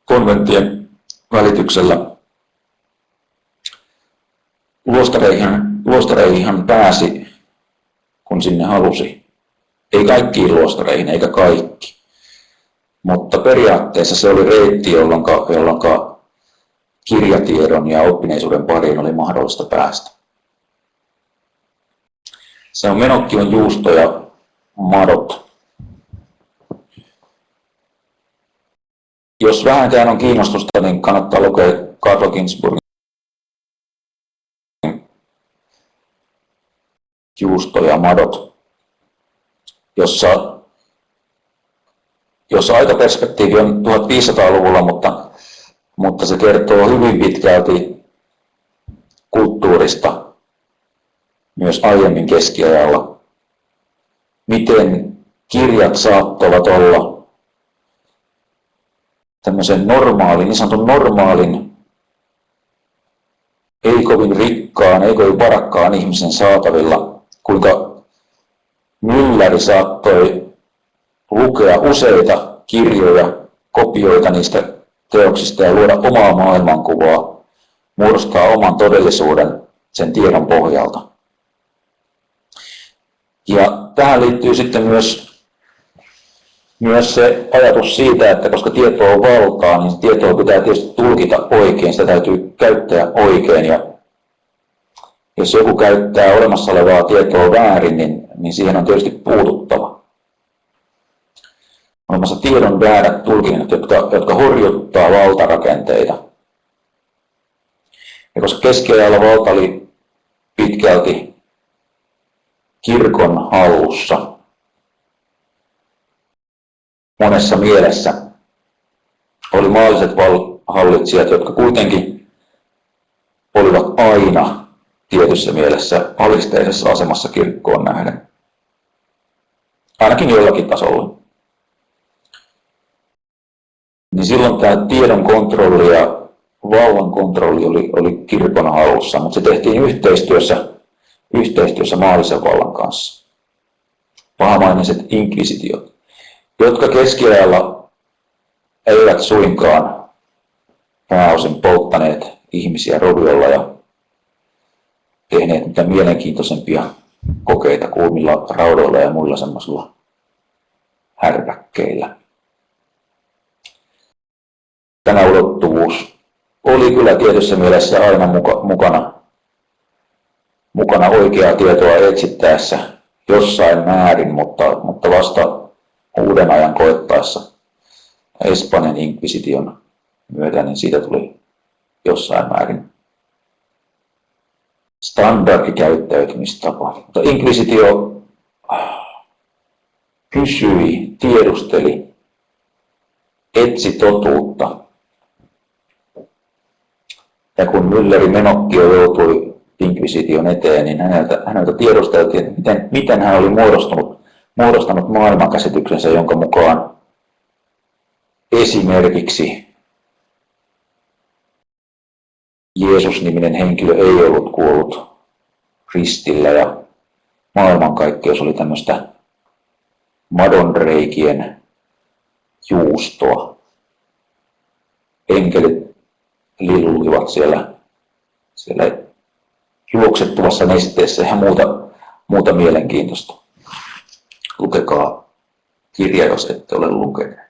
konventtien välityksellä luostareihin pääsi, kun sinne halusi. Ei kaikkiin luostareihin eikä kaikki, mutta periaatteessa se oli reitti, jolloin kirjatiedon ja oppineisuuden pariin oli mahdollista päästä. Se on menokki on juusto ja madot. Jos vähänkään on kiinnostusta, niin kannattaa lukea Carlo Ginzburgin Juusto ja madot, jossa aikaperspektiivi on 1500-luvulla, mutta se kertoo hyvin pitkälti kulttuurista myös aiemmin keskiajalla. Miten kirjat saattoivat olla tämmöisen niin sanotun normaalin, ei kovin rikkaan, ei kovin varakkaan ihmisen saatavilla, kuinka mylläri saattoi lukea useita kirjoja, kopioita niistä teoksista ja luoda omaa maailmankuvaa, muodostaa oman todellisuuden sen tiedon pohjalta. Ja tähän liittyy sitten myös se ajatus siitä, että koska tieto on valtaa, niin tietoa pitää tietysti tulkita oikein, sitä täytyy käyttää oikein. Ja jos joku käyttää olemassa olevaa tietoa väärin, niin siihen on tietysti puututtava. Olemassa tiedon väärät tulkinnat, jotka horjuttaa valtarakenteita. Ja koska keskiajalla valta oli pitkälti kirkon hallussa monessa mielessä, oli maalliset hallitsijat, jotka kuitenkin olivat aina tietyssä mielessä alisteisessa asemassa kirkkoon nähden. Ainakin jollakin tasolla. Niin silloin tämä tiedon kontrolli ja vallan kontrolli oli kirkon hallussa, mutta se tehtiin yhteistyössä maallisen vallan kanssa. Pahamainiset inkvisitiot, jotka keskiajalla eivät suinkaan pääosin polttaneet ihmisiä roviolla ja tehneet mitä mielenkiintoisempia kokeita kuumilla raudoilla ja muilla semmoisilla härkäkkeillä. Tämä ulottuvuus oli kyllä tietyssä mielessä aina mukana oikeaa tietoa etsittäessä jossain määrin, mutta vasta uuden ajan koettaessa Espanjan inkvisition myötä, niin siitä tuli jossain määrin standardikäyttäytymistapa. Mutta inkvisitio kysyi, tiedusteli, etsi totuutta. Ja kun Mülleri Menocchio joutui inkvisition eteen, niin häneltä tiedusteltiin, että miten hän oli muodostanut maailmankäsityksensä, jonka mukaan esimerkiksi Jeesus-niminen henkilö ei ollut kuollut ristillä ja maailmankaikkeus oli tämmöistä madonreikien juustoa. Enkelit lilluivat siellä juoksettuvassa nesteessä ja muuta mielenkiintoista. Lukekaa kirja, jos ette ole lukeneet.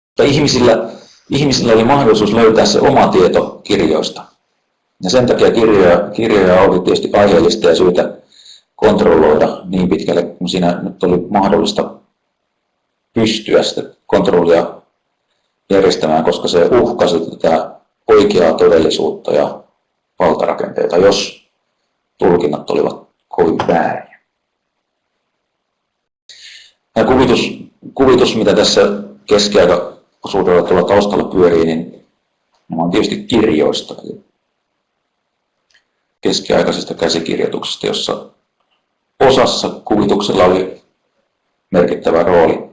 Mutta ihmisillä oli mahdollisuus löytää se oma tieto kirjoista. Ja sen takia kirjoja oli tietysti aiheellista ja syytä kontrolloida niin pitkälle, kun siinä nyt oli mahdollista pystyä sitä kontrollia järjestämään, koska se uhkasi tätä oikeaa todellisuutta ja valtarakenteita, jos tulkinnat olivat kovin väärin. Ja kuvitus, mitä tässä keskiaikaosuudella tuolla taustalla pyörii, niin on tietysti kirjoista, keskiaikaisesta käsikirjoituksesta, jossa osassa kuvituksella oli merkittävä rooli.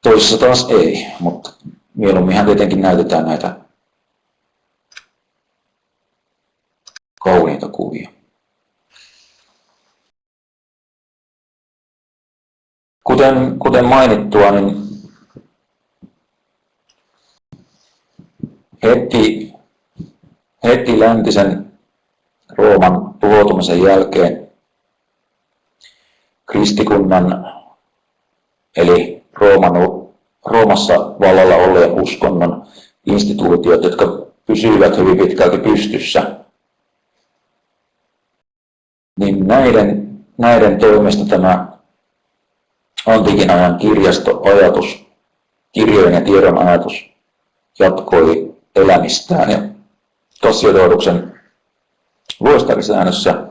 Toisessa taas ei, mutta mieluumminhan tietenkin näytetään näitä kauniita kuvia. Kuten mainittua, niin heti läntisen Rooman tuhoutumisen jälkeen kristikunnan eli Roomassa vallalla olleen uskonnon instituutiot, jotka pysyivät hyvin pitkälti pystyssä, niin näiden toimesta tämä antiikin ajan kirjastoajatus, kirjojen ja tiedon ajatus jatkoi elämistään. Ja Cassiodoruksen luostarisäännössä,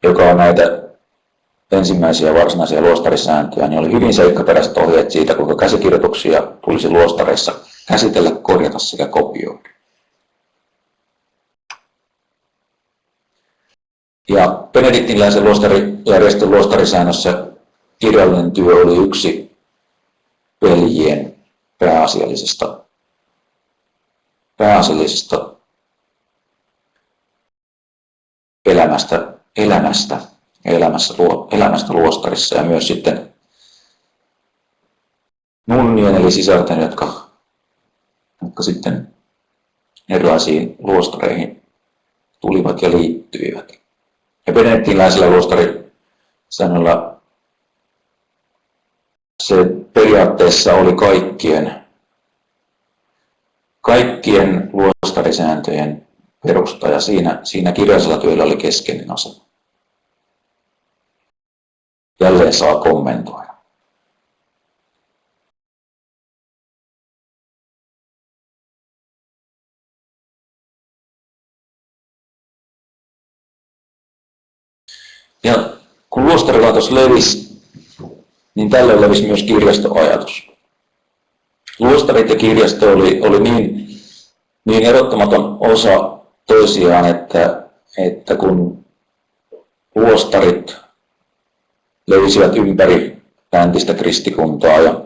joka on näitä ensimmäisiä varsinaisia luostarisääntöjä, niin oli hyvin seikkaperäiset ohjeet siitä, kuinka käsikirjoituksia tulisi luostareissa käsitellä, korjata sekä kopioida. Ja benediktinläisen luostarijärjestön luostarisäännössä kirjallinen työ oli yksi veljien pääasiallisista elämästä luostarissa ja myös sitten nunnien eli sisarten, jotka sitten erilaisiin luostareihin tulivat ja liittyivät. Ja benediktinläisellä luostarisäännöllä se periaatteessa oli kaikkien luostarisääntöjen perusta ja siinä kirjallisella työllä oli keskeinen asema. Jälleen saa kommentoida. Ja kun luostarilaitos levisi, niin tällöin levisi myös kirjastoajatus. Luostarit ja kirjasto oli niin erottamaton osa toisiaan, että kun luostarit levisivät ympäri läntistä kristikuntaa ja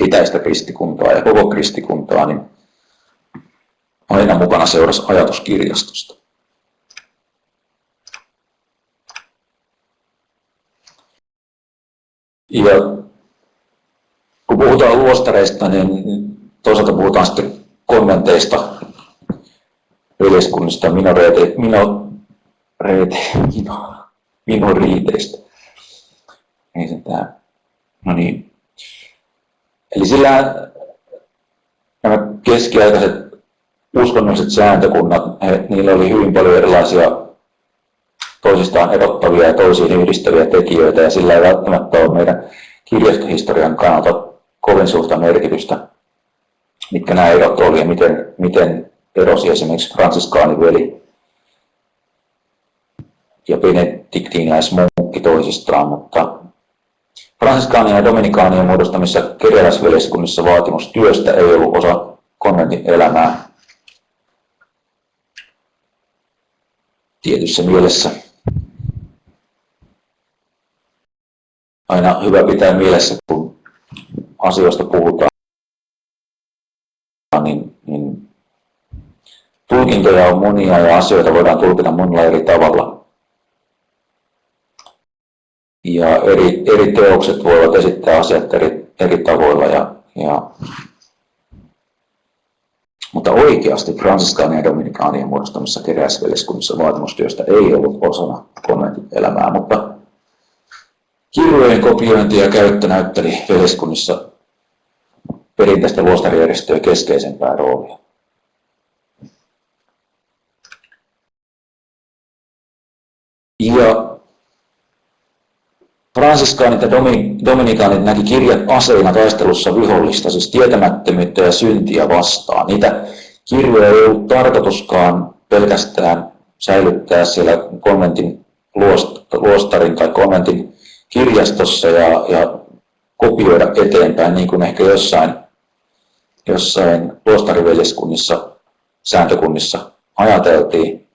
itäistä kristikuntaa ja koko kristikuntaa, niin aina mukana seurasi ajatus kirjastosta. Ja kun puhutaan luostareista, niin toisaalta puhutaan sitten konventeista, veljeskunnista, minoriiteista. Ei se tää. No niin. Eli sillä nämä keskiaikaiset uskonnolliset sääntökunnat, niillä oli hyvin paljon erilaisia toisistaan erottavia ja toisiin yhdistäviä tekijöitä, ja sillä ei välttämättä ole meidän kirjastohistorian kannalta kovin suurta merkitystä, mitkä nämä erot oli ja miten erosi esimerkiksi fransiskaaniveli ja benediktiiniläismunkki toisistaan, mutta fransiskaanien ja dominikaanien muodostamissa kerjäläisveljeskunnissa vaatimus työstä ei ollut osa konventin elämää tietyssä mielessä. Aina hyvä pitää mielessä, kun asioista puhutaan, niin tulkintoja on monia ja asioita voidaan tulkita monella eri tavalla. Ja eri teokset voivat esittää asiat eri tavoilla. Mutta oikeasti fransiskaanien ja dominikaanien muodostamissa kerjäläisveljeskunnissa vaatimustyöstä ei ollut osana konventin elämää, mutta kirjojen kopiointi ja käyttö näytteli veljeskunnissa perinteistä luostarijärjestöä keskeisempää roolia. Ja fransiskaanit ja dominikaanit näki kirjat aseina taistelussa vihollista, siis tietämättömyyttä ja syntiä vastaan. Niitä kirjoja ei ollut tarkoituskaan pelkästään säilyttää siellä konventin luostarin tai konventin kirjastossa ja kopioida eteenpäin, niin kuin ehkä jossain luostariveljeskunnissa, sääntökunnissa ajateltiin,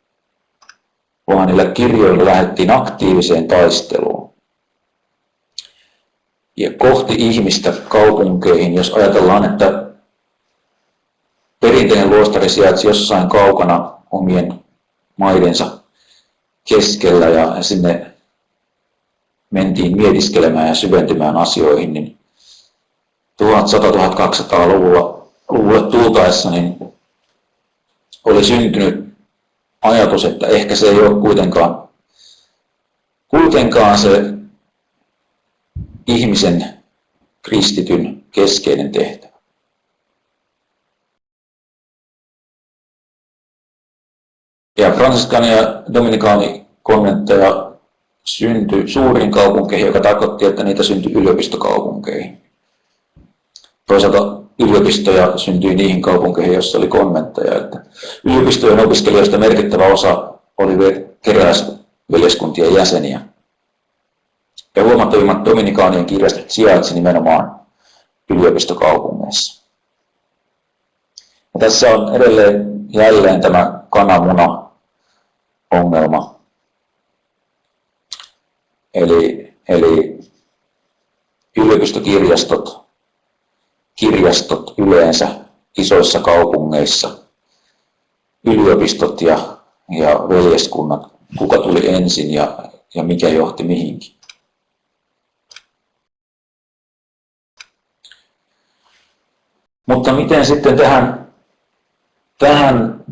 vaan niillä kirjoilla lähdettiin aktiiviseen taisteluun. Ja kohti ihmistä kaupunkeihin, jos ajatellaan, että perinteinen luostari sijaitsi jossain kaukana omien maidensa keskellä ja sinne mentiin mietiskelemään ja syventymään asioihin, niin 1100-1200-luvulle tultaessa niin oli syntynyt ajatus, että ehkä se ei ole kuitenkaan se ihmisen kristityn keskeinen tehtävä. Ja fransiskaani- ja dominikaanikonventteja syntyi suuriin kaupunkeihin, joka tarkoitti, että niitä syntyi yliopistokaupunkeihin. Toisaalta yliopistoja syntyi niihin kaupunkeihin, joissa oli konventteja. Että yliopistojen opiskelijoista merkittävä osa oli kerjäläisveljeskuntien jäseniä. Ja huomattavimmat dominikaanien kirjastot sijaitsi nimenomaan yliopistokaupungeissa. Ja tässä on edelleen jälleen tämä kananmuna-ongelma. Eli kirjastot yleensä isoissa kaupungeissa, yliopistot ja veljeskunnat, kuka tuli ensin ja mikä johti mihinkin. Mutta miten sitten tähän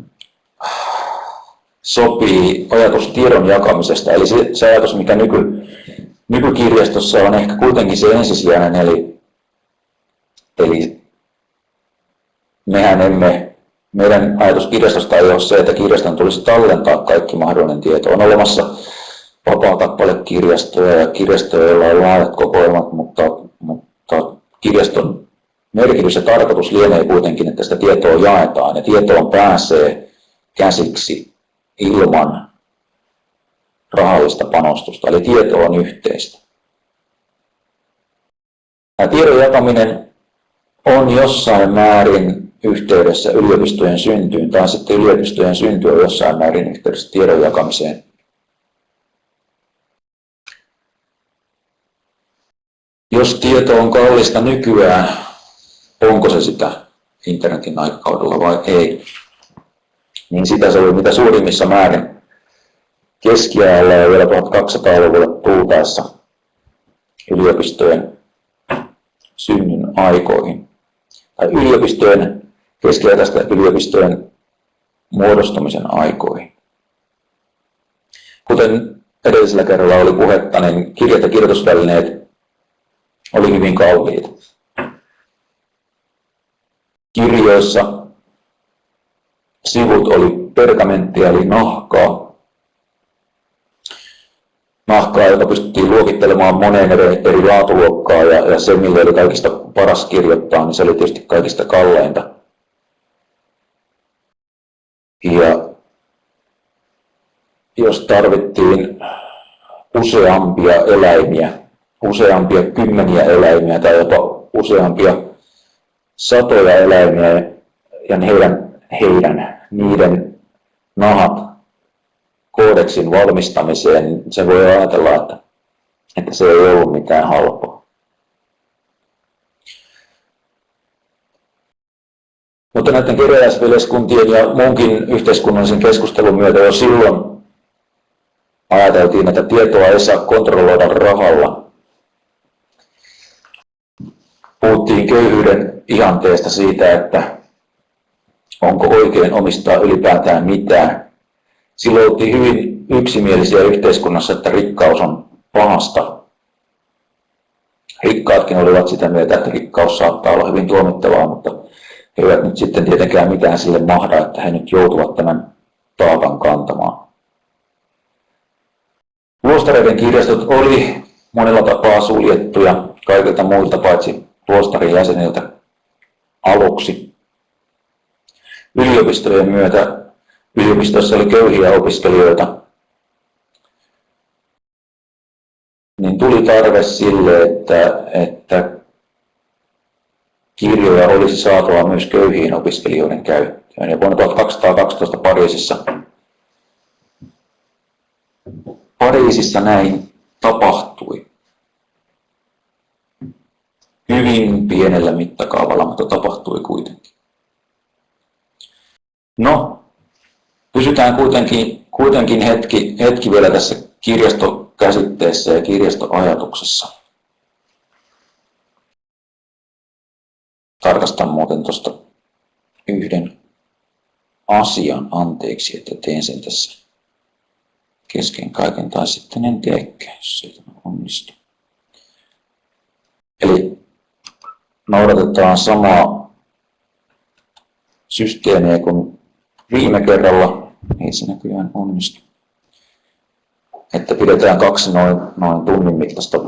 sopii ajatus tiedon jakamisesta, eli se ajatus, mikä nykykirjastossa on ehkä kuitenkin se ensisijainen, eli meidän ajatus kirjastosta ei ole se, että kirjaston tulisi tallentaa kaikki mahdollinen tieto. On olemassa vapaakappalekirjastoja ja kirjastoja, joilla on laajat kokoelmat, mutta kirjaston merkitys ja tarkoitus lienee kuitenkin, että sitä tietoa jaetaan ja tietoon pääsee käsiksi ilman rahallista panostusta, eli tieto on yhteistä. Tämä tiedon jakaminen on jossain määrin yhteydessä yliopistojen syntyyn, tai sitten yliopistojen synty on jossain määrin yhteydessä tiedon jakamiseen. Jos tieto on kallista nykyään, onko se sitä internetin aikakaudella vai ei, niin sitä se oli mitä suurimmissa määrin keskiajalla ja vielä 1200-luvulle tultaessa yliopistojen synnyn aikoihin. Tai keskiaikaista yliopistojen muodostumisen aikoihin. Kuten edellisellä kerralla oli puhetta, niin kirjat ja kirjoitusvälineet oli hyvin kalliita. Kirjoissa sivut oli pergamenttia eli nahkaa, jota pystyttiin luokittelemaan moneen eri laatuluokkaan ja se, millä oli kaikista paras kirjoittaa, niin se oli tietysti kaikista kalleinta. Ja jos tarvittiin useampia eläimiä, useampia kymmeniä eläimiä tai jopa useampia satoja eläimiä ja niiden nahat koodeksin valmistamiseen, se voi ajatella, että se ei ollut mitään halpaa. Mutta näiden kerjäläisveljeskuntien ja muunkin yhteiskunnallisen keskustelun myötä jo silloin ajateltiin, että tietoa ei saa kontrolloida rahalla. Puhuttiin köyhyyden ihanteesta siitä, että onko oikein omistaa ylipäätään mitään. Silloin oltiin hyvin yksimielisiä yhteiskunnassa, että rikkaus on pahasta. Rikkaatkin olivat sitä mieltä, että rikkaus saattaa olla hyvin tuomittavaa, mutta he eivät nyt sitten tietenkään mitään sille mahda, että he nyt joutuvat tämän taakan kantamaan. Luostareiden kirjastot oli monella tapaa suljettuja kaikilta muilta paitsi luostarin jäseniltä aluksi. Yliopistojen myötä yliopistossa oli köyhiä opiskelijoita, niin tuli tarve sille, että kirjoja olisi saatava myös köyhien opiskelijoiden käyttöön. Ja vuonna 1212 Pariisissa näin tapahtui. Hyvin pienellä mittakaavalla, mutta tapahtui kuitenkin. No, pysytään kuitenkin hetki vielä tässä kirjastokäsitteessä ja kirjastoajatuksessa. Tarkastan muuten tuosta yhden asian, anteeksi, että teen sen tässä kesken kaiken, tai sitten en teekään, jos se onnistu. Eli noudatetaan samaa systeemiä kuin viime kerralla, ei se näköjään onnistu. Että pidetään 2 noin tunnin mittaista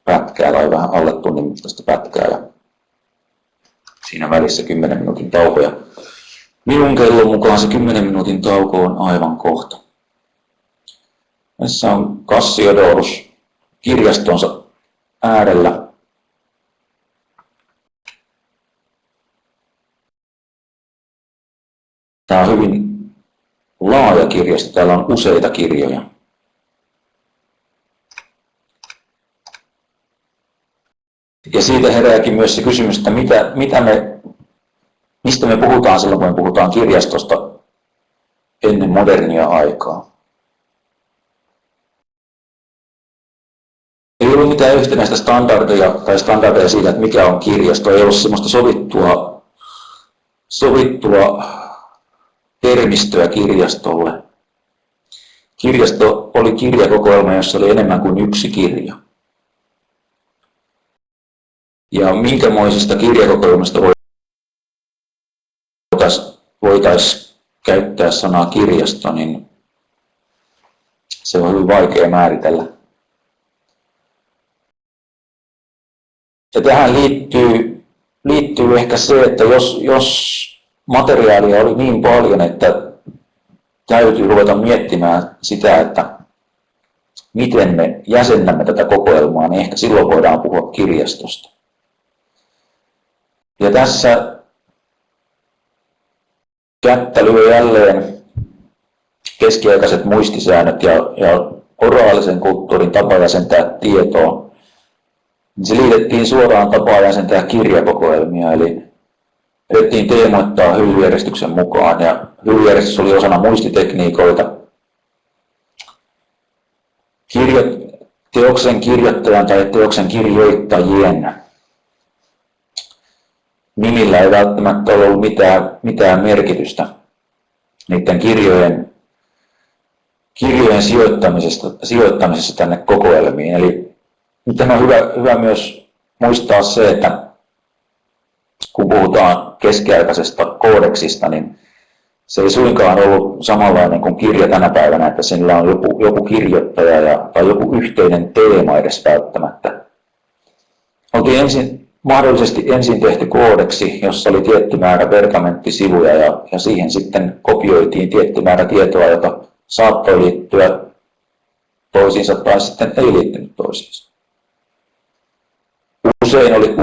pätkää tai vähän alle tunnin mittaista pätkää ja siinä välissä 10 minuutin tauko. Ja minun kellon mukaan se 10 minuutin tauko on aivan kohta. Tässä on Cassiodorus kirjastonsa äärellä. Tämä on hyvin laaja kirjasto, täällä on useita kirjoja. Ja siitä herääkin myös se kysymys, että mistä me puhutaan silloin, kun me puhutaan kirjastosta ennen modernia aikaa. Ei ollut mitään yhtenäistä standardeja siitä, että mikä on kirjasto. Ei ollut sellaista sovittua termistöä kirjastolle. Kirjasto oli kirjakokoelma, jossa oli enemmän kuin yksi kirja. Ja minkämoisesta kirjakokoelmasta voitaisiin käyttää sanaa kirjasto, niin se on hyvin vaikea määritellä. Ja tähän liittyy ehkä se, että jos materiaalia oli niin paljon, että täytyy ruveta miettimään sitä, että miten me jäsennämme tätä kokoelmaa, niin ehkä silloin voidaan puhua kirjastosta. Ja tässä kättä lyö jälleen keskiaikaiset muistisäännöt ja oraalisen kulttuurin tapa jäsentää tietoa. Se liitettiin suoraan tapaan jäsentää kirjakokoelmia, eli edettiin teemoittaa hyllyjärjestyksen mukaan, ja hyllyjärjestys oli osana muistitekniikoita. Teoksen kirjoittajan tai teoksen kirjoittajien nimillä ei välttämättä ole ollut mitään merkitystä niiden kirjojen sijoittamisessa tänne kokoelmiin. Eli nyt on hyvä myös muistaa se, että kun puhutaan keskiaikaisesta koodeksista, niin se ei suinkaan ollut samanlainen kuin kirja tänä päivänä, että sillä on joku kirjoittaja tai joku yhteinen teema edes välttämättä. Oltiin mahdollisesti ensin tehty koodeksi, jossa oli tietty määrä pergamenttisivuja ja siihen sitten kopioitiin tietty määrä tietoa, joka saattoi liittyä toisiinsa tai sitten ei liittynyt toisiinsa.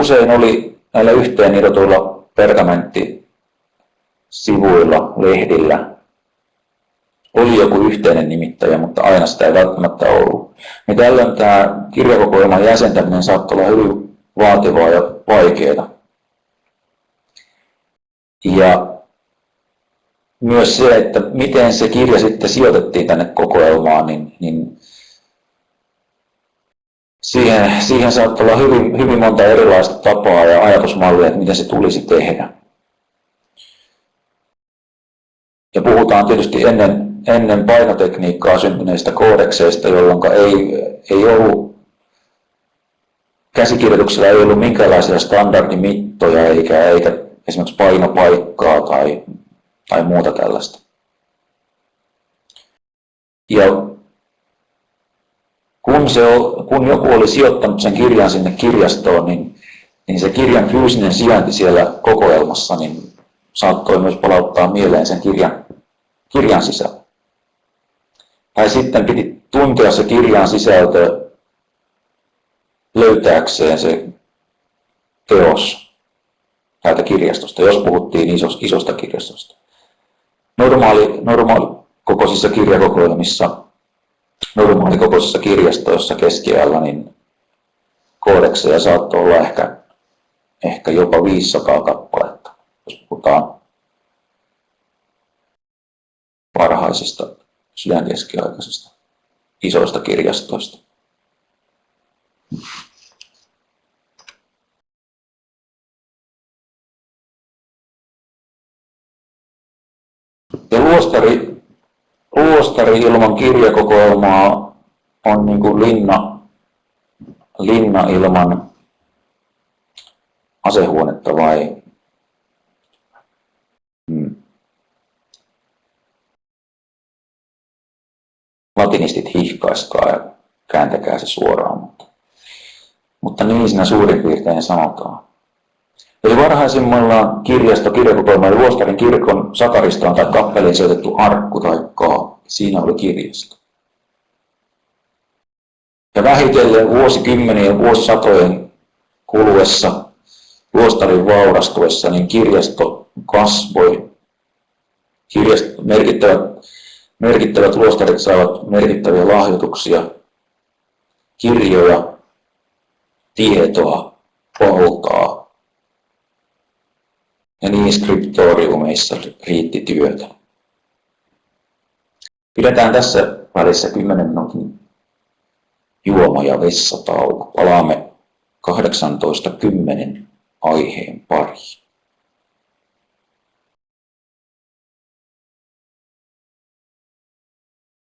Usein oli näillä yhteen nidotuilla pergamenttisivuilla, lehdillä, oli joku yhteinen nimittäjä, mutta aina sitä ei välttämättä ollut. Ja tällöin tämä kirjakokoelman jäsentäminen saattoi olla hyvin vaativaa ja vaikeaa. Ja myös se, että miten se kirja sitten sijoitettiin tänne kokoelmaan, niin siihen saattoi olla hyvin monta erilaista tapaa ja ajatusmallia, että miten se tulisi tehdä. Ja puhutaan tietysti ennen painotekniikkaa syntyneistä koodekseista, jolloin ei ollut käsikirjoituksella ei ollut minkäänlaisia standardimittoja eikä esimerkiksi painopaikkaa tai muuta tällaista. Ja kun joku oli sijoittanut sen kirjan sinne kirjastoon, niin se kirjan fyysinen sijainti siellä kokoelmassa niin saattoi myös palauttaa mieleen sen kirjan sisältö. Tai sitten piti tuntea se kirjan sisältö löytääkseen se teos täältä kirjastosta, jos puhuttiin isosta kirjastosta. Normaalikokoisissa kirjakokoelmissa, normaalikokoisissa kirjastoissa keskiajalla, niin koodekseja saattoi olla ehkä jopa 500 kappaletta, jos puhutaan varhaisista sydänkeskiaikaisista isoista kirjastoista. Ja luostari ilman kirjakokoelmaa on niin kuin linna ilman asehuonetta vai latinistit hihkaiskaa ja kääntäkää se suoraan, mutta niin siinä suurin piirtein sanotaan. Eli varhaisimmillaan kirjakokoelma oli luostarin kirkon sakaristoon tai kappeliin sijoitettu arkku tai kaapi. Siinä oli kirjasto. Ja vähitellen vuosikymmenien ja vuosisatojen kuluessa luostarin vaurastuessa, niin kirjasto kasvoi. Merkittävät luostarit saavat merkittäviä lahjoituksia, kirjoja, tietoa, valtaa. Ja niin skriptoriumeissa riitti työtä. Pidetään tässä välissä 10 minuutin juoma- ja vessatauko. Palaamme 18.10 aiheen pariin.